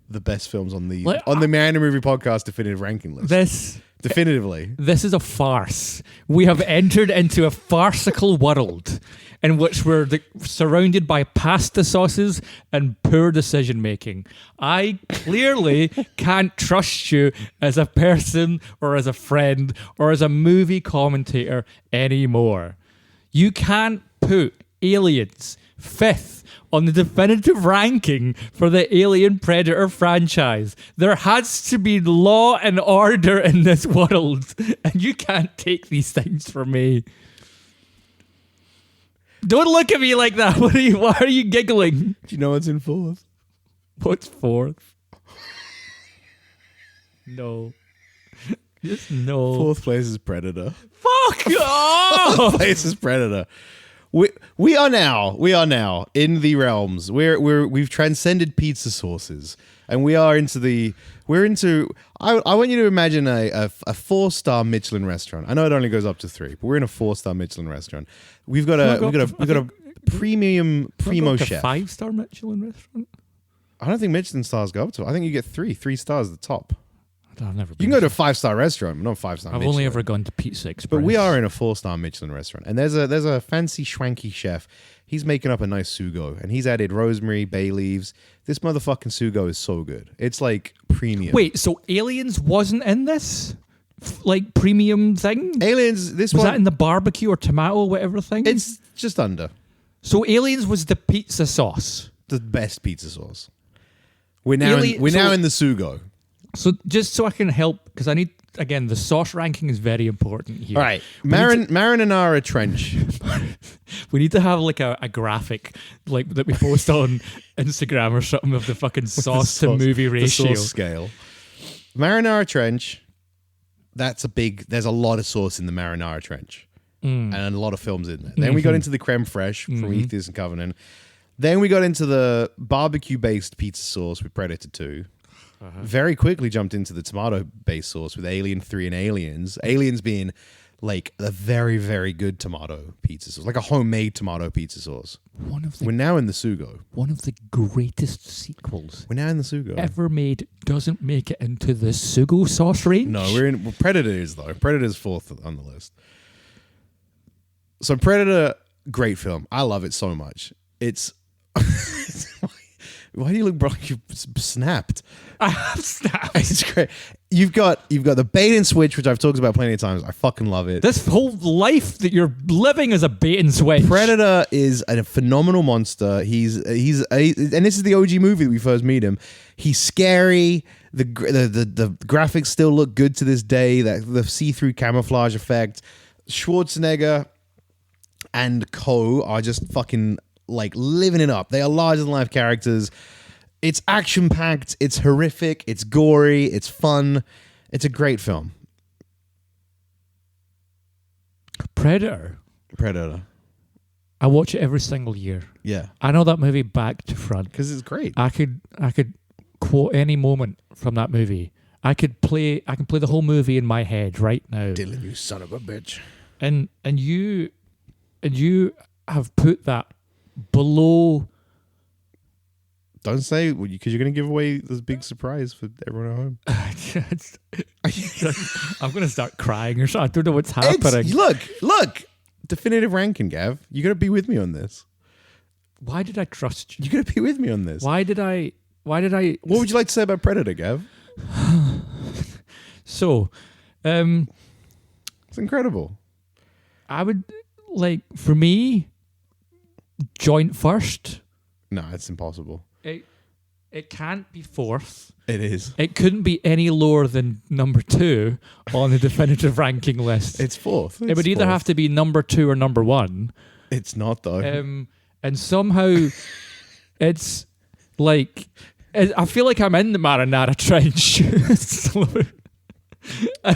the best films on the Meandering Movie Podcast definitive ranking list. Definitively. This is a farce. We have entered into a farcical world in which we're surrounded by pasta sauces and poor decision making. I clearly can't trust you as a person or as a friend or as a movie commentator anymore. You can't put Aliens fifth on the definitive ranking for the Alien Predator franchise. There has to be law and order in this world, and you can't take these things from me. Don't look at me like that. Why are you giggling? Do you know what's in 4th? What's 4th? No. Just no. 4th place is Predator. Fuck off! 4th place is Predator. We are now in the realms. We've transcended pizza sauces, and we're into. I want you to imagine a 4-star Michelin restaurant. I know it only goes up to 3, but we're in a 4-star Michelin restaurant. We've got a premium primo chef. 5-star Michelin restaurant. I don't think Michelin stars go up to. I think you get 3 stars at the top. I've never You can go to a 5-star restaurant, but not 5-star I've Michelin. only ever gone to Pizza Express. But we are in a 4-star Michelin restaurant, and there's a fancy schwanky chef. He's making up a nice sugo, and he's added rosemary, bay leaves. This motherfucking sugo is so good. It's like premium. Wait, so Aliens wasn't in this? Like premium thing? Aliens, was that in the barbecue or tomato, whatever thing? It's just under. So Aliens was the pizza sauce. The best pizza sauce. We're now in the sugo. So just so I can help, because I need, again, the sauce ranking is very important here. All right. Marinara Trench. We need to have like a graphic like that we post on Instagram or something of the fucking sauce to movie ratio. The sauce scale. Marinara Trench, there's a lot of sauce in the Marinara Trench. And a lot of films in there. Then we got into the creme fraiche from Atheist and Covenant. Then we got into the barbecue-based pizza sauce with Predator 2. Very quickly jumped into the tomato-based sauce with Alien 3 and Aliens. Aliens being like a very, very good tomato pizza sauce, like a homemade tomato pizza sauce. We're now in the Sugo. One of the greatest sequels We're now in the Sugo. ever made doesn't make it into the Sugo sauce range. No, Predator is though. Predator's fourth on the list. So Predator, great film. I love it so much. It's why do you look like you snapped? I have snapped. It's great. You've got the bait and switch, which I've talked about plenty of times. I fucking love it. This whole life that you're living is a bait and switch. Predator is a phenomenal monster. And this is the OG movie that we first meet him. He's scary. The graphics still look good to this day. The see-through camouflage effect. Schwarzenegger and co are just fucking like living it up. They are larger than life characters. It's action packed. It's horrific. It's gory. It's fun. It's a great film. Predator. I watch it every single year. Yeah, I know that movie back to front. because it's great. I could quote any moment from that movie. I can play the whole movie in my head right now. Dylan, you son of a bitch. And you have put that below. Don't say because you're going to give away this big surprise for everyone at home. I'm going to start crying or something. I don't know what's happening. Look. Definitive ranking, Gav. You got to be with me on this. Why did I trust you? You got to be with me on this. Why did I? What would you like to say about Predator, Gav? So, It's incredible. I would for me, joint first. No, it's impossible. It can't be fourth. It is. It couldn't be any lower than number 2 on the definitive ranking list. It's fourth. It would either have to be number 2 or number 1. It's not though. And somehow it's like I feel like I'm in the Marinara Trench. I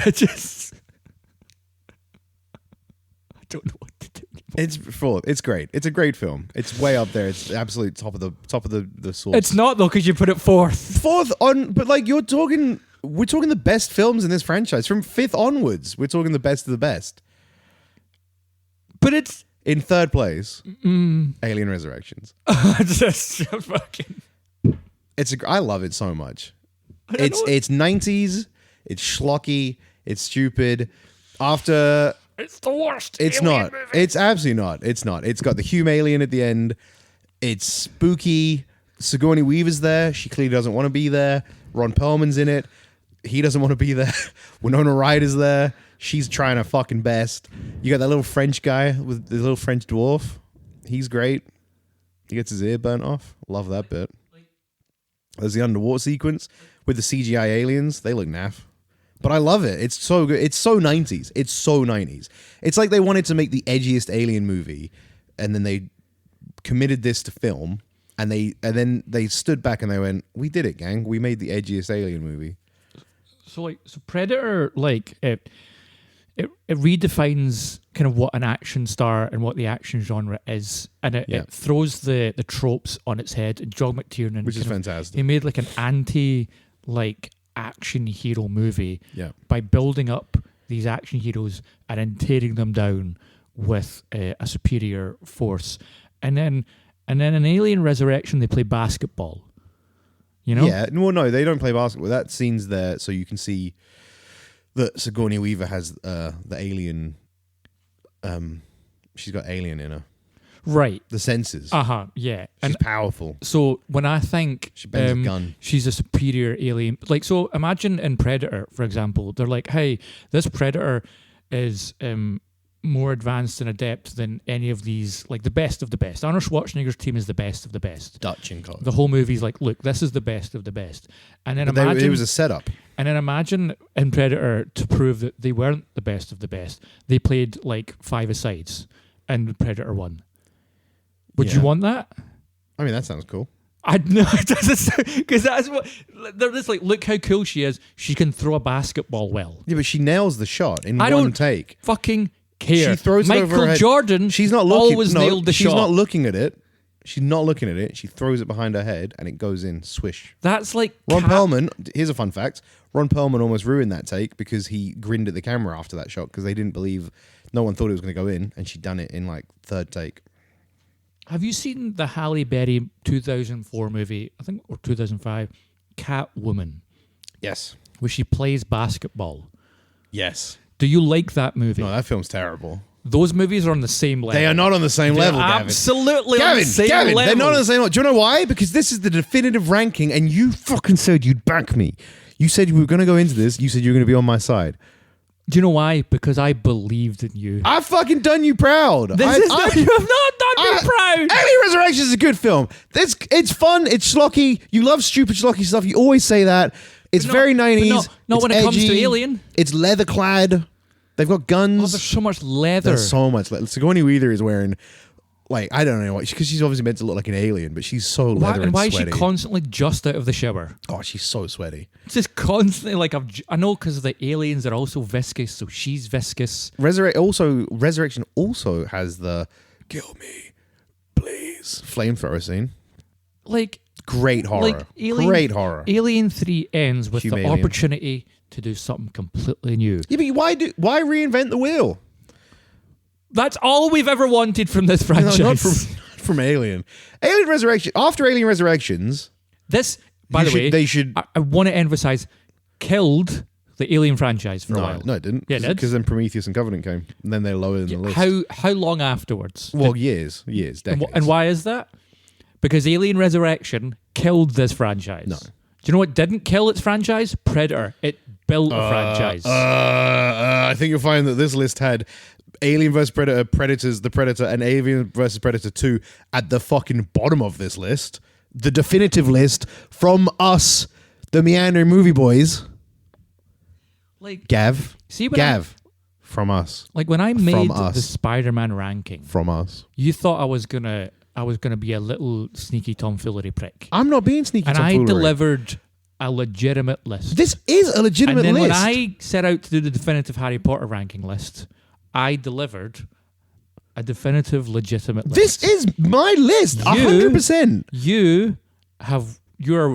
don't know what to do. It's fourth. It's great. It's a great film. It's way up there. It's absolute top of the source. It's not though because you put it fourth. Fourth on, but like we're talking the best films in this franchise from 5th onwards. We're talking the best of the best. But it's in third place. Alien Resurrections. just fucking. I love it so much. It's 90s. It's schlocky. It's stupid. After. It's the worst. It's not. Movie. It's absolutely not. It's not. It's got the Hume alien at the end. It's spooky. Sigourney Weaver's there. She clearly doesn't want to be there. Ron Perlman's in it. He doesn't want to be there. Winona Ryder's there. She's trying her fucking best. You got that little French guy with the little French dwarf. He's great. He gets his ear burnt off. Love that bit. There's the underwater sequence with the CGI aliens. They look naff. But I love it. It's so good. It's so 90s. It's so 90s. It's like they wanted to make the edgiest alien movie, and then they committed this to film, and then they stood back and they went, "We did it, gang. We made the edgiest alien movie." So Predator, it redefines kind of what an action star and what the action genre is, and it throws the tropes on its head. And John McTiernan, which is fantastic. He made like an anti action hero movie by building up these action heroes and then tearing them down with a superior force, and then in Alien Resurrection they play basketball. You know? Yeah. Well, no, they don't play basketball. That scene's there so you can see that Sigourney Weaver has the alien. She's got alien in her. Right. The senses. Yeah. She's powerful. So when I think she bends a gun, she's a superior alien. So imagine in Predator, for example, they're like, hey, this Predator is more advanced and adept than any of these, like the best of the best. Arnold Schwarzenegger's team is the best of the best. Dutch and Co. The whole movie's like, look, this is the best of the best. And then it was a setup. And then imagine in Predator, to prove that they weren't the best of the best, they played like 5 asides and Predator won. Would you want that? I mean, that sounds cool. I know, because that's what they're just like. Look how cool she is. She can throw a basketball well. Yeah, but she nails the shot in one take. Fucking care. She throws it over her Michael head. Jordan. She's not looking. Always nailed the shot. She's not looking at it. She's not looking at it. She throws it behind her head, and it goes in. Swish. That's like Ron Perlman. Here's a fun fact. Ron Perlman almost ruined that take because he grinned at the camera after that shot because they didn't believe. No one thought it was going to go in, and she'd done it in like third take. Have you seen the Halle Berry 2004 movie? I think or 2005, Catwoman, Yes. where she plays basketball. Yes. Do you like that movie? No, that film's terrible. Those movies are on the same level. They are not on the same level, Gavin. Absolutely on the same Gavin, level. they're not on the same level. Do you know why? Because this is the definitive ranking, and you fucking said you'd back me. You said you were going to go into this. You said you were going to be on my side. Do you know why? Because I believed in you. I've fucking done you proud. You have not done me proud. Alien Resurrection is a good film. It's fun. It's schlocky. You love stupid schlocky stuff. You always say that. It's very 90s. Not when it comes to Alien. It's leather clad. They've got guns. Oh, there's so much leather. There's so much leather. Sigourney Weaver is wearing, like, I don't know what, because she's obviously meant to look like an alien, but she's so leather and why sweaty. is she constantly just out of the shower? Oh, she's so sweaty. It's just constantly like I know because the aliens are also viscous, so she's viscous. Resurrection also has the kill me, please flamethrower scene. Like Great horror. Great horror. Alien 3 ends with Humalian. the opportunity to do something completely new. Yeah, but why reinvent the wheel? That's all we've ever wanted from this franchise. No, not from Alien. Alien Resurrection. After Alien Resurrections, This, by the way, they should. I want to emphasize, killed the Alien franchise for a while. No, it didn't. Yeah, it did. Because then Prometheus and Covenant came, and then they're lower in the list. How long afterwards? Well, years, decades. And why is that? Because Alien Resurrection killed this franchise. No. Do you know what didn't kill its franchise? Predator. It built a franchise. I think you'll find that this list had Alien vs. Predator, Predators, The Predator, and Alien vs. Predator 2 at the fucking bottom of this list. The definitive list from us, the Meandering Movie Boys. Like Gav. From us. Like when I made the Spider-Man ranking. From us. You thought I was gonna be a little sneaky tomfoolery prick. I'm not being sneaky tomfoolery. And I delivered a legitimate list. This is a legitimate list. And then when I set out to do the definitive Harry Potter ranking list, I delivered a definitive, legitimate list. This is my list, 100%. You're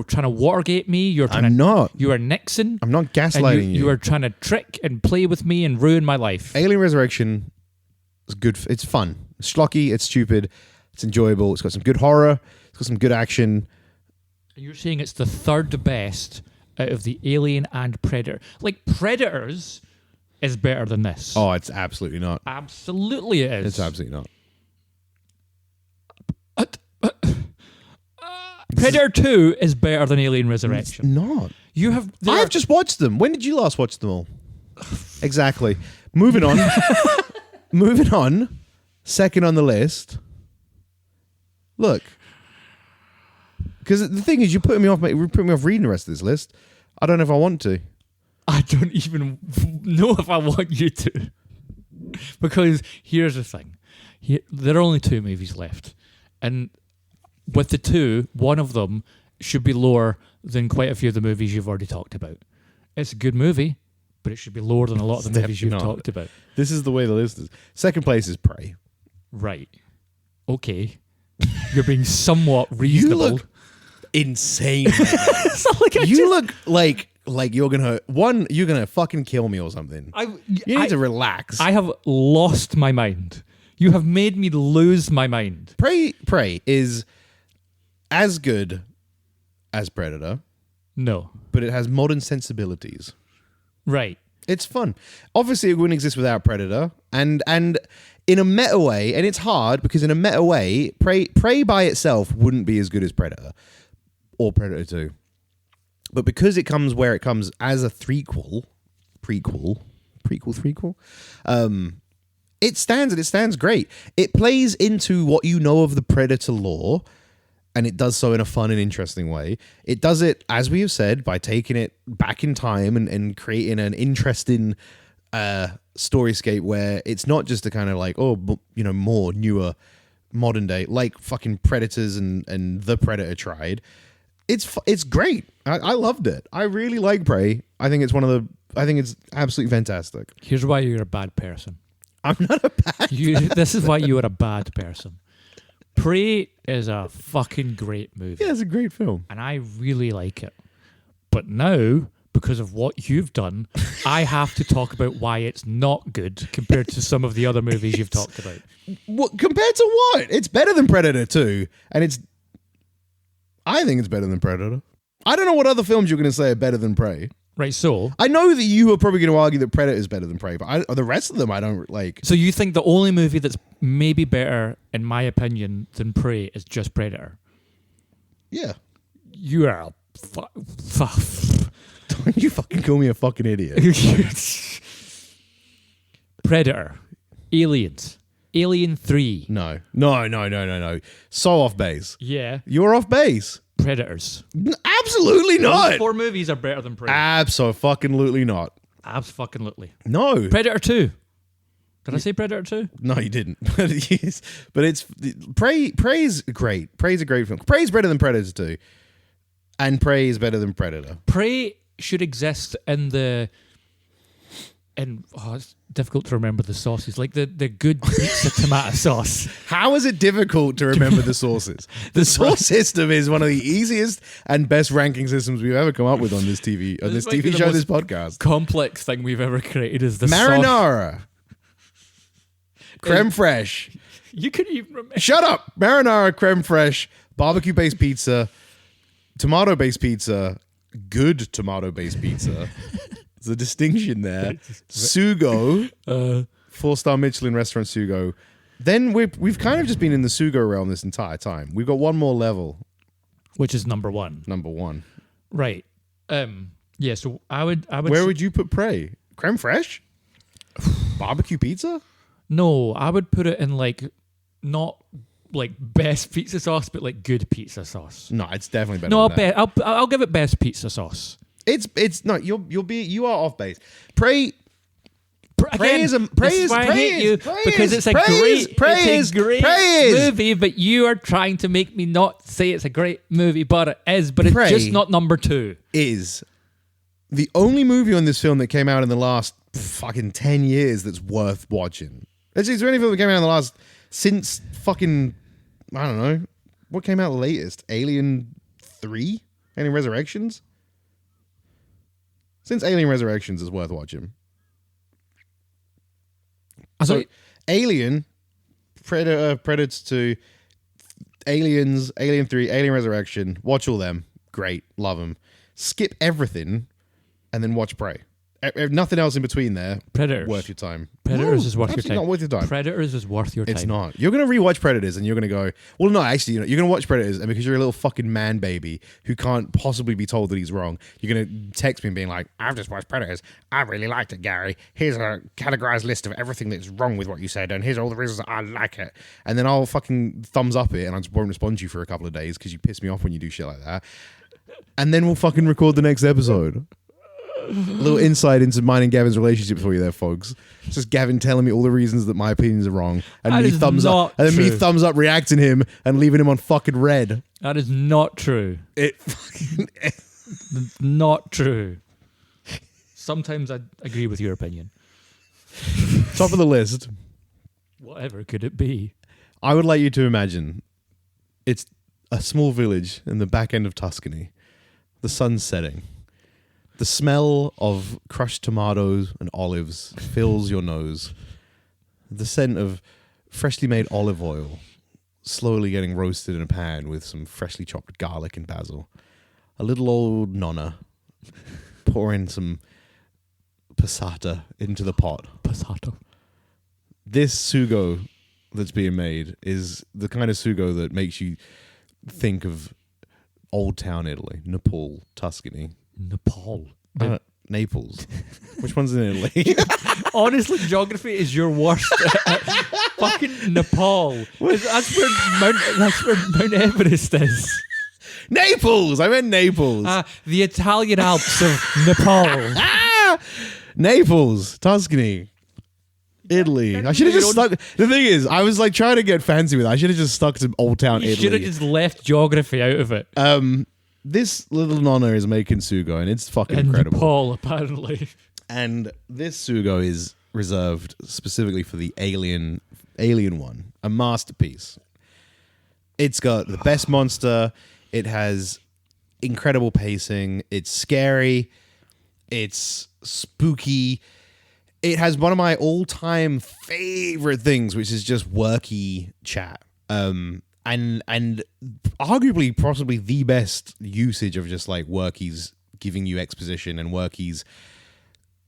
trying to Watergate me. I'm not. You are Nixon. I'm not gaslighting you. You are trying to trick and play with me and ruin my life. Alien Resurrection is good. It's fun. It's schlocky. It's stupid. It's enjoyable. It's got some good horror. It's got some good action. You're saying it's the third best out of the Alien and Predator. Like, Predators is better than this. Oh, it's absolutely not. Absolutely it is. It's absolutely not. Predator 2 is better than Alien Resurrection. It's not. I've just watched them. When did you last watch them all? Exactly. Moving on. Moving on. Second on the list. Look. Because the thing is, you're putting me off reading the rest of this list. I don't know if I want to. I don't even know if I want you to. Because here's the thing. There are only 2 movies left. And with the 2, one of them should be lower than quite a few of the movies you've already talked about. It's a good movie, but it should be lower than a lot of the movies you've talked about. This is the way the list is. Second place is Prey. Right. Okay. You're being somewhat reasonable. You look insane. You look like you're gonna fucking kill me or something. You need to relax. I have lost my mind. You have made me lose my mind. Prey is as good as Predator. No. But it has modern sensibilities. Right. It's fun. Obviously, it wouldn't exist without Predator. And in a meta way, and it's hard because in a meta way, Prey by itself wouldn't be as good as Predator or Predator 2. But because it comes where it comes as a prequel, it stands great. It plays into what you know of the Predator lore, and it does so in a fun and interesting way. It does it, as we have said, by taking it back in time and creating an interesting storyscape where it's not just a kind of like, more newer modern day, like fucking Predators and the Predator tried. It's great. I loved it. I really like Prey. I think it's absolutely fantastic. Here's why you're a bad person. I'm not a bad person. This is why you are a bad person. Prey is a fucking great movie. Yeah, it's a great film. And I really like it. But now, because of what you've done, I have to talk about why it's not good compared to some of the other movies you've talked about. What compared to what? It's better than Predator 2, and I think it's better than Predator. I don't know what other films you're going to say are better than Prey. Right, so... I know that you are probably going to argue that Predator is better than Prey, but the rest of them I don't like. So you think the only movie that's maybe better, in my opinion, than Prey is just Predator? Yeah. You are a... Don't you fucking call me a fucking idiot. Predator. Aliens. Alien 3. No. So off base. Yeah. You're off base. Predators. Absolutely not. Those 4 movies are better than Prey. Absolutely not. Absolutely. No. Predator 2. Did I say Predator 2? No, you didn't. But it's Prey's great. Prey's a great film. Prey's better than Predator 2. And Prey is better than Predator. Prey should exist in the... it's difficult to remember the sauces. Like the good pizza tomato sauce. How is it difficult to remember the sources? The source system is one of the easiest and best ranking systems we've ever come up with on this TV, This might be the show, most this podcast. Complex thing we've ever created is the Marinara. Creme fraiche. You couldn't even remember. Shut up. Marinara, creme fraiche, barbecue-based pizza, tomato-based pizza, good tomato-based pizza. There's a distinction there. Sugo, 4-star Michelin restaurant Sugo. Then we've kind of just been in the Sugo realm this entire time. We've got one more level. Which is number 1. Number 1. Right. Yeah, so I would Where would you put Prey? Creme fraiche? Barbecue pizza? No, I would put it in like not like best pizza sauce, but like good pizza sauce. No, it's definitely better. No, than that. I'll give it best pizza sauce. It's no. You are off base. Prey is because it's a great movie, but you are trying to make me not say it's a great movie, but it is. But it's just not number 2. Is the only movie on this film that came out in the last fucking 10 years that's worth watching. Is there any film that came out in the last since fucking I don't know what came out latest? Alien 3? Alien Resurrections? Since Alien Resurrections is worth watching. So Alien, Predator 2, Aliens, Alien 3, Alien Resurrection. Watch all them. Great. Love them. Skip everything and then watch Prey. Nothing else in between there. Predators. Worth your time. Predators is worth your time. Not worth your time. Predators is worth your time. It's not. You're going to rewatch Predators and you're going to go, well, no, actually, you're going to watch Predators and because you're a little fucking man baby who can't possibly be told that he's wrong, you're going to text me and being like, I've just watched Predators. I really liked it, Gary. Here's a categorized list of everything that's wrong with what you said and here's all the reasons I like it. And then I'll fucking thumbs up it and I just won't respond to you for a couple of days because you piss me off when you do shit like that. And then we'll fucking record the next episode. A little insight into mine and Gavin's relationship for you there, folks. It's just Gavin telling me all the reasons that my opinions are wrong, and me thumbs up, and then me thumbs up reacting him and leaving him on fucking red. That is not true. It's not true. Sometimes I agree with your opinion. Top of the list. Whatever could it be? I would like you to imagine it's a small village in the back end of Tuscany. The sun's setting. The smell of crushed tomatoes and olives fills your nose. The scent of freshly made olive oil slowly getting roasted in a pan with some freshly chopped garlic and basil. A little old nonna pouring some passata into the pot. Passata. This sugo that's being made is the kind of sugo that makes you think of Old Town Italy, Naples, Tuscany. Nepal. Naples. Which one's in Italy? Honestly, geography is your worst. Fucking Nepal. That's where Mount Everest is. Naples! I meant Naples. The Italian Alps of Nepal. Naples, Tuscany, Italy. I should have just stuck. The thing is, I was like trying to get fancy with it. I should have just stuck to Old Town Italy. You should have just left geography out of it. This little nonna is making sugo, and it's fucking incredible. Nepal, apparently. And this sugo is reserved specifically for the Alien one, a masterpiece. It's got the best monster. It has incredible pacing. It's scary. It's spooky. It has one of my all-time favorite things, which is just worky chat. And arguably possibly the best usage of just like workies giving you exposition and workies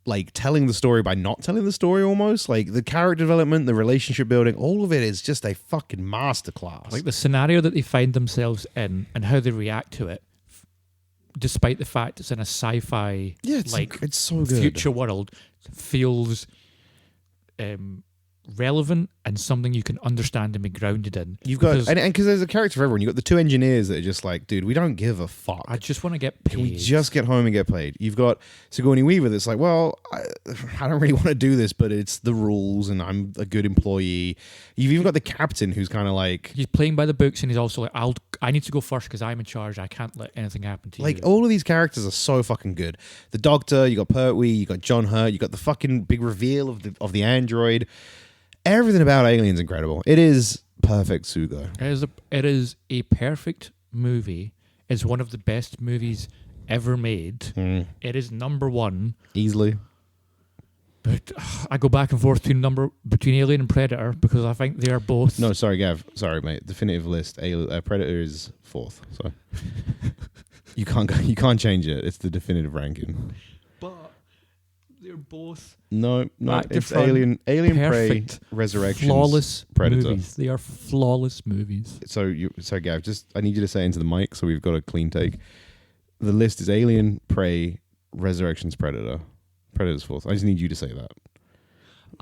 like telling the story by not telling the story almost. Like the character development, the relationship building, all of it is just a fucking masterclass. Like the scenario that they find themselves in and how they react to it, despite the fact it's in a sci-fi it's so good. future world, feels relevant and something you can understand and be grounded in. You've got and because there's a character for everyone. You've got the two engineers that are just like, dude, we don't give a fuck. I just want to get paid. Can we just get home and get paid? You've got Sigourney Weaver that's like, well, I don't really want to do this, but it's the rules and I'm a good employee. You've even got the captain who's kind of like... He's playing by the books and he's also like, I need to go first because I'm in charge. I can't let anything happen to you. Like, all of these characters are so fucking good. The Doctor, you got Pertwee, you got John Hurt, you got the fucking big reveal of the android. Everything about Alien's incredible. It is perfect, Sugo. It is a perfect movie. It's one of the best movies ever made. It is number one. Easily. But I go back and forth between Alien and Predator because I think they are both... No, sorry, Gav. Sorry, mate. Definitive list. Predator is fourth. So you can't change it. It's the definitive ranking. But they're both... No, it's Alien, Prey, Resurrection, flawless Predator. Movies. They are flawless movies. So Gav, I need you to say into the mic so we've got a clean take. The list is Alien, Prey, Resurrections, Predator. Predator's fourth. I just need you to say that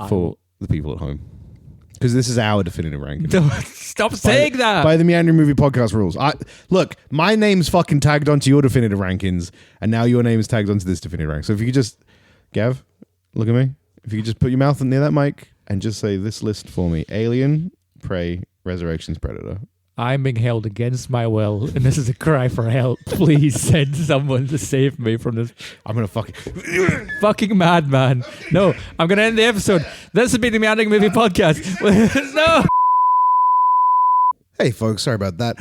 for the people at home, because this is our definitive ranking. Stop saying that. By the Meandering Movie Podcast rules. Look, my name's fucking tagged onto your definitive rankings, and now your name is tagged onto this definitive rank. So if you could just, Gav, look at me. If you could just put your mouth near that mic and just say this list for me: Alien, Prey, Resurrections, Predator. I'm being held against my will, and this is a cry for help. Please send someone to save me from this. I'm gonna fucking madman. No, I'm gonna end the episode. This has been the Meandering Movie Podcast. No. Hey folks, sorry about that.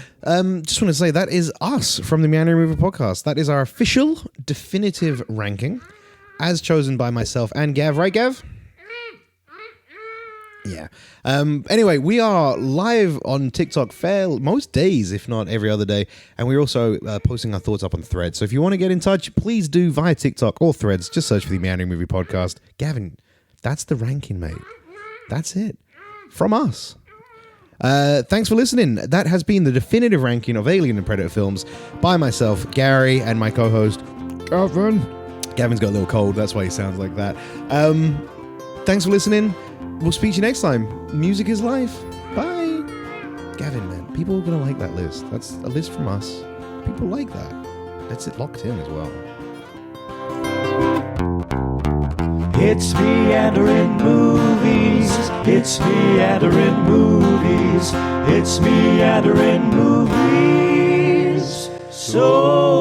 Just want to say that is us from the Meandering Movie Podcast. That is our official definitive ranking, as chosen by myself and Gav. Right, Gav? Yeah. Anyway, we are live on TikTok most days, if not every other day. And we're also posting our thoughts up on Threads. So if you want to get in touch, please do via TikTok or Threads. Just search for the Meandering Movie Podcast. Gavin, that's the ranking, mate. That's it. From us. Thanks for listening. That has been the definitive ranking of Alien and Predator films by myself, Gary, and my co-host, Gavin. Gavin's got a little cold. That's why he sounds like that. Thanks for listening. We'll speak to you next time. Music is life. Bye. Gavin, man, people are going to like that list. That's a list from us. People like that. That's it locked in as well. It's Meandering Movies. It's Meandering Movies. It's Meandering Movies. So